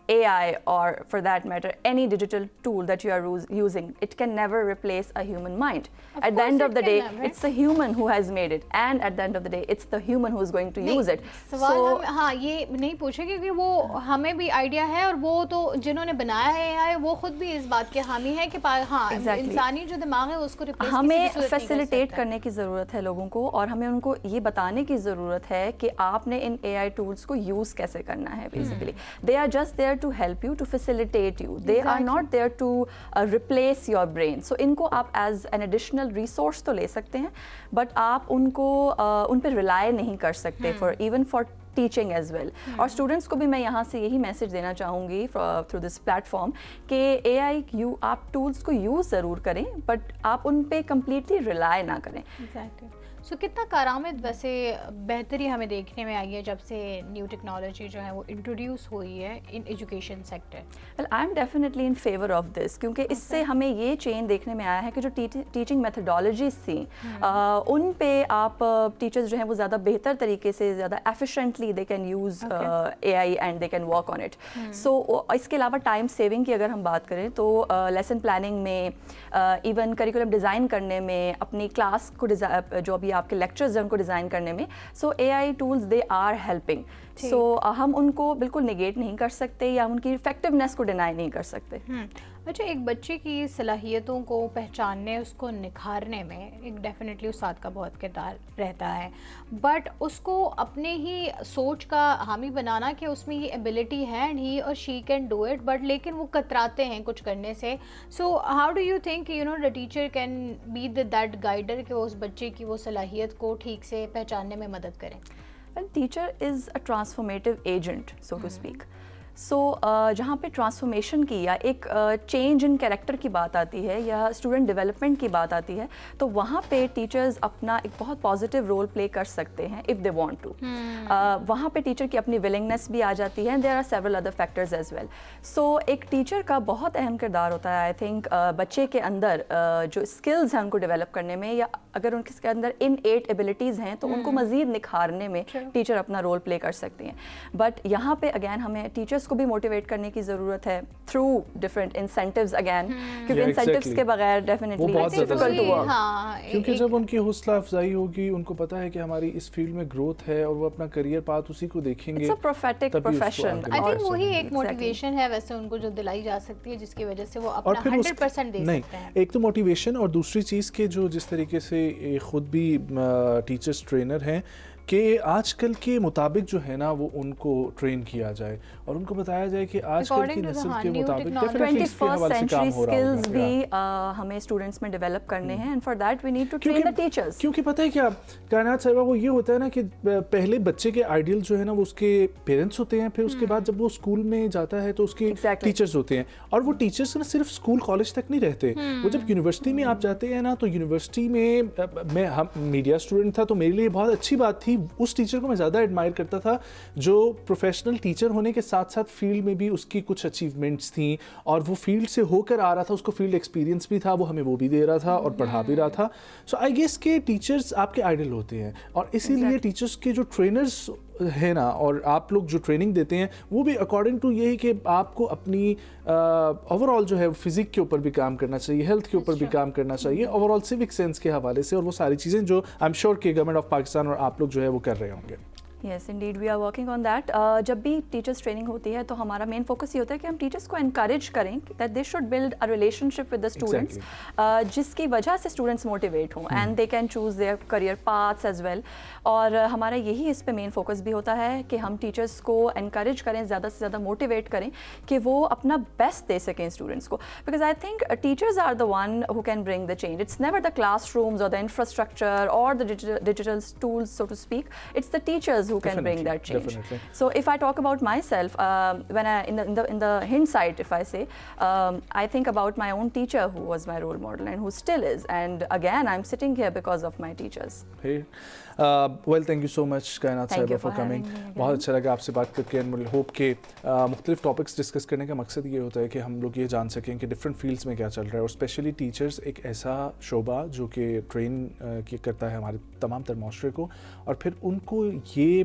AI, or for that matter any digital tool that you are using, it can never replace a human mind. At the end of the day it's the human who has made it, and at the end of the day it's the human who is going to use it. سوال ہم ہاں یہ نہیں پوچھے کیونکہ وہ ہمیں بھی آئیڈیا ہے, اور وہ تو جنہوں نے بنایا ہے AI وہ خود بھی اس بات کے حامی ہے کہ ہاں انسانی جو دماغ ہے اس کو ریپلیس ہمیں فیسیلیٹیٹ کرنے کی ضرورت ہے لوگوں کو, اور ہمیں ان کو یہ بتانے کی ضرورت ہے کہ آپ نے ان AI ٹولس کو یوز کیسے کرنا ہے. Basically they are just there to help you, to facilitate you. They are not there to replace your brain. So ان کو آپ as an additional resource تو لے سکتے ہیں, but آپ ان کو ان پہ rely نہیں کر سکتے for even for teaching as well. اور اسٹوڈنٹس کو بھی میں یہاں سے یہی میسج دینا چاہوں گی through this platform کہ AI آپ ٹولس کو یوز ضرور کریں, بٹ آپ ان پہ کمپلیٹلی rely نہ کریں. سو کتنا کارآمد ویسے بہتری ہمیں دیکھنے میں آئی ہے جب سے نیو ٹیکنالوجی جو ہے وہ انٹروڈیوس ہوئی ہے in education sector? Well I am definitely in favour of this, کیونکہ اس سے ہمیں یہ چینج دیکھنے میں آیا ہے کہ جو ٹیچنگ میتھڈالوجیز تھیں ان پہ آپ ٹیچرز جو ہیں وہ زیادہ بہتر طریقے سے, زیادہ efficiently they can use AI and they can work on it. So اس کے علاوہ ٹائم سیونگ کی اگر ہم بات کریں تو لیسن پلاننگ میں, ایون کریکولم ڈیزائن کرنے میں, اپنی کلاس کو جو ابھی آپ کے لیکچرز ہیں ان کو ڈیزائن کرنے میں, so AI tools they are helping. So ہم ان کو بالکل نگیٹ نہیں کر سکتے یا ان کی افیکٹونیس کو ڈینائی نہیں کر سکتے. اچھا, ایک بچے کی صلاحیتوں کو پہچاننے, اس کو نکھارنے میں ایک ڈیفینیٹلی استاد کا بہت کردار رہتا ہے, بٹ اس کو اپنے ہی سوچ کا حامی بنانا کہ اس میں یہ ایبلٹی ہے اینڈ ہی اور she can do it, but لیکن وہ کتراتے ہیں کچھ کرنے سے. So how do you think you know the teacher can be that guider کہ وہ اس بچے کی وہ صلاحیت کو ٹھیک سے پہچاننے میں مدد کریں؟ Well, teacher is a transformative agent, so to speak. سو جہاں پہ ٹرانسفارمیشن کی یا ایک چینج ان کیریکٹر کی بات آتی ہے یا اسٹوڈنٹ ڈیولپمنٹ کی بات آتی ہے, تو وہاں پہ ٹیچرز اپنا ایک بہت پازیٹیو رول پلے کر سکتے ہیں اف دے وانٹ ٹو. وہاں پہ ٹیچر کی اپنی ولنگنیس بھی آ جاتی ہے, there are several other factors as well. So ایک ٹیچر کا بہت اہم کردار ہوتا ہے آئی تھنک بچے کے اندر جو اسکلز ہیں ان کو ڈیولپ کرنے میں, یا اگر ان کے اندر ان 8 ایبلٹیز ہیں تو ان کو مزید نکھارنے میں ٹیچر اپنا رول پلے کر سکتی ہیں. بٹ یہاں پہ اگین ہمیں ٹیچرس کو بھی موٹیویٹ کرنے کی ضرورت ہے تھرو ڈفرینٹ انسینٹیوز اگین, کیونکہ انسینٹیوز کے بغیر ڈیفینیٹلی ڈیفیکلٹ ٹو ورک. کیونکہ جب ان کی حوصلہ افزائی ہوگی, ان کو پتا ہے کہ ہماری اس فیلڈ میں گروتھ ہے اور وہ اپنا کریئر پاتھ اسی کو دیکھیں گے. It's a prophetic profession. I think وہی ایک موٹیویشن ہے ویسے ان کو جو دلائی جا سکتی ہے, جس کی وجہ سے وہ اپنا 100% دے سکتے ہیں. ایک تو موٹیویشن, اور دوسری چیز کہ جو جس طریقے سے خود بھی ٹیچرس ٹرینر ہیں, کہ آج کل کے مطابق جو ہے نا وہ ان کو ٹرین کیا جائے اور ان کو بتایا جائے کہ آج کل کی نسل کے مطابق ڈیفینیٹلی اس کے حوالے سے کام ہو رہا اسکلز ہوگا. بھی ہمیں اسٹوڈنٹس میں ڈیولپ کرنے ہیں and for that we need to train the teachers. کیونکہ پتہ ہے کیا کائنات صاحبہ وہ یہ ہوتا ہے نا کہ پہلے بچے کے آئیڈیل جو ہے نا وہ اس کے پیرنٹس ہوتے ہیں, پھر اس کے بعد جب وہ اسکول میں جاتا ہے تو اس کے ٹیچرز ہوتے ہیں, اور وہ ٹیچرز نا صرف اسکول کالج تک نہیں رہتے, وہ جب یونیورسٹی میں آپ جاتے ہیں نا تو یونیورسٹی میں میں میڈیا اسٹوڈنٹ تھا تو میرے لیے بہت اچھی بات تھی, اس ٹیچر کو میں زیادہ ایڈمائر کرتا تھا جو پروفیشنل ٹیچر ہونے کے ساتھ ساتھ فیلڈ میں بھی اس کی کچھ اچیومنٹس تھیں اور وہ فیلڈ سے ہو کر آ رہا تھا, اس کو فیلڈ ایکسپیرینس بھی تھا, وہ ہمیں وہ بھی دے رہا تھا اور پڑھا بھی رہا تھا. سو آئی گیس کہ ٹیچرز آپ کے آئیڈل ہوتے ہیں, اور اسی لیے ٹیچرز کے جو ٹرینرز ہے نا اور آپ لوگ جو ٹریننگ دیتے ہیں وہ بھی اکارڈنگ ٹو یہی کہ آپ کو اپنی اوور آل جو ہے فزک کے اوپر بھی کام کرنا چاہیے, ہیلتھ کے اوپر بھی کام کرنا چاہیے, اوور آل سیوک سینس کے حوالے سے, اور وہ ساری چیزیں جو آئی ایم شیور کہ گورنمنٹ آف پاکستان اور آپ لوگ جو ہے وہ کر رہے ہوں گے. Yes indeed we are working on that. جب بھی ٹیچرس ٹریننگ ہوتی ہے تو ہمارا مین فوکس یہ ہوتا ہے کہ ہم ٹیچرس کو انکریج کریں that they should build a relationship with the students, جس کی وجہ سے اسٹوڈنٹس موٹیویٹ ہوں and they can choose their career paths as well. اور ہمارا یہی اس پہ مین فوکس بھی ہوتا ہے کہ ہم ٹیچرس کو انکریج کریں, زیادہ سے زیادہ موٹیویٹ کریں کہ وہ اپنا بیسٹ دے سکیں اسٹوڈنٹس کو, because I think teachers are the one who can bring the change. It's never the classrooms or the infrastructure or the digital tools so to speak, it's the teachers who can bring that change. Definitely. So if I talk about myself, when I in the hindsight, if I say, I think about my own teacher who was my role model and who still is, and again I'm sitting here because of my teachers. Hey, well, thank you so much Kainat Saiba for coming. بہت اچھا لگا آپ سے بات کر کے, and hope کہ مختلف ٹاپکس ڈسکس کرنے کا مقصد یہ ہوتا ہے کہ ہم لوگ یہ جان سکیں کہ ڈفرینٹ فیلڈس میں کیا چل رہا ہے, اور اسپیشلی ٹیچرز ایک ایسا شعبہ جو کہ ٹرین کرتا ہے ہمارے تمام تر معاشرے کو, اور پھر ان کو یہ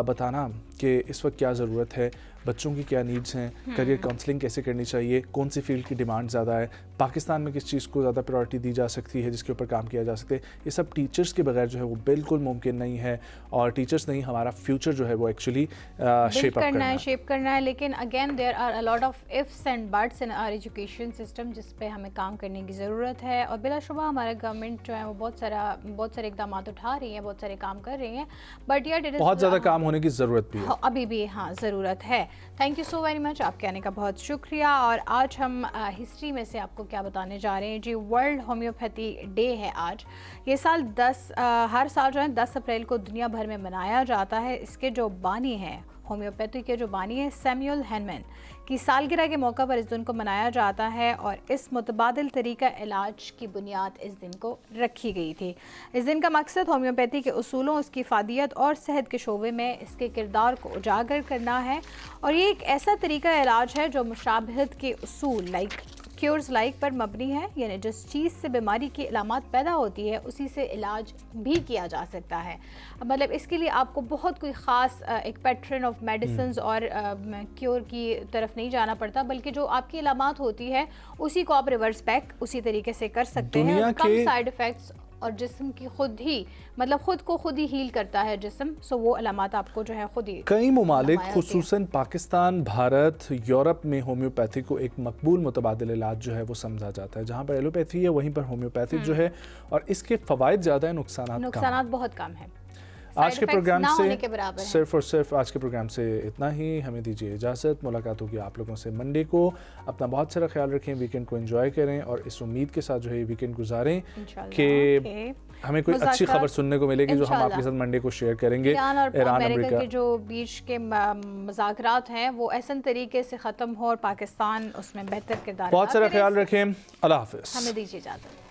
بتانا کہ اس وقت کیا ضرورت ہے, بچوں کی کیا نیڈس ہیں, کریئر کاؤنسلنگ کیسے کرنی چاہیے, کون سی فیلڈ کی ڈیمانڈ زیادہ ہے, پاکستان میں کس چیز کو زیادہ پرائرٹی دی جا سکتی ہے, جس کے اوپر کام کیا جا سکتے, یہ سب ٹیچرز کے بغیر جو ہے وہ بالکل ممکن نہیں ہے, اور ٹیچرز نہیں ہمارا فیوچر جو ہے وہ ایکچولی شیپ کرنا ہے. لیکن again there are a lot of ifs and buts in our education system جس پہ ہمیں کام کرنے کی ضرورت ہے, اور بلا شبہ ہمارا گورنمنٹ جو ہے وہ بہت سارے اقدامات اٹھا رہی ہیں, بہت سارے کام کر رہی ہیں, بٹ یٹ بہت زیادہ کام ہونے کی ضرورت بھی ہے, ابھی بھی ہاں ضرورت ہے. Thank you so very much, آپ کے آنے کا بہت شکریہ. اور آج ہم ہسٹری میں سے آپ کو کیا بتانے جا رہے ہیں جی, ورلڈ ہومیوپیتھی ڈے ہے آج. یہ سال ہر سال جو ہے 10 اپریل کو دنیا بھر میں منایا جاتا ہے. اس کے جو بانی ہیں ہومیوپیتھی کے جو بانی ہیں سیمیول ہینمن کی سالگرہ کے موقع پر اس دن کو منایا جاتا ہے, اور اس متبادل طریقہ علاج کی بنیاد اس دن کو رکھی گئی تھی. اس دن کا مقصد ہومیوپیتھی کے اصولوں, اس کی افادیت اور صحت کے شعبے میں اس کے کردار کو اجاگر کرنا ہے, اور یہ ایک ایسا طریقہ علاج ہے جو مشابہت کے اصول کیورز لائک پر مبنی ہے, یعنی جس چیز سے بیماری کی علامات پیدا ہوتی ہے اسی سے علاج بھی کیا جا سکتا ہے. مطلب اس کے لیے آپ کو بہت کوئی خاص ایک پیٹرن آف میڈیسنز اور کیور کی طرف نہیں جانا پڑتا, بلکہ جو آپ کی علامات ہوتی ہے اسی کو آپ ریورس بیک اسی طریقے سے کر سکتے ہیں, کم سائیڈ افیکٹس, اور جسم کی خود ہی مطلب خود کو خود ہی ہیل کرتا ہے جسم, سو وہ علامات آپ کو جو ہے خود ہی. کئی ممالک خصوصاً پاکستان, بھارت, یورپ میں ہومیوپیتھی کو ایک مقبول متبادل علاج جو ہے وہ سمجھا جاتا ہے. جہاں پر ایلوپیتھی ہے وہیں پر ہومیوپیتھی جو ہے, اور اس کے فوائد زیادہ ہیں, نقصانات بہت کم ہیں. آج کے پروگرام سے صرف اور صرف آج کے پروگرام سے اتنا ہی. ہمیں دیجیے اجازت, ملاقات ہوگی آپ لوگوں سے منڈے کو. اپنا بہت سارا خیال رکھیں, ویکینڈ کو انجوائے کریں, اور اس امید کے ساتھ جو ہے ویکینڈ گزاریں کہ ہمیں کوئی اچھی خبر سننے کو ملے گی جو ہم آپ کے ساتھ منڈے کو شیئر کریں گے. ایران امریکہ کے جو بیچ کے مذاکرات ہیں وہ ایسن طریقے سے ختم ہو اور پاکستان اس میں بہتر کردار. بہت سارا خیال رکھیں. اللہ حافظ. ہمیں دیجیے اجازت.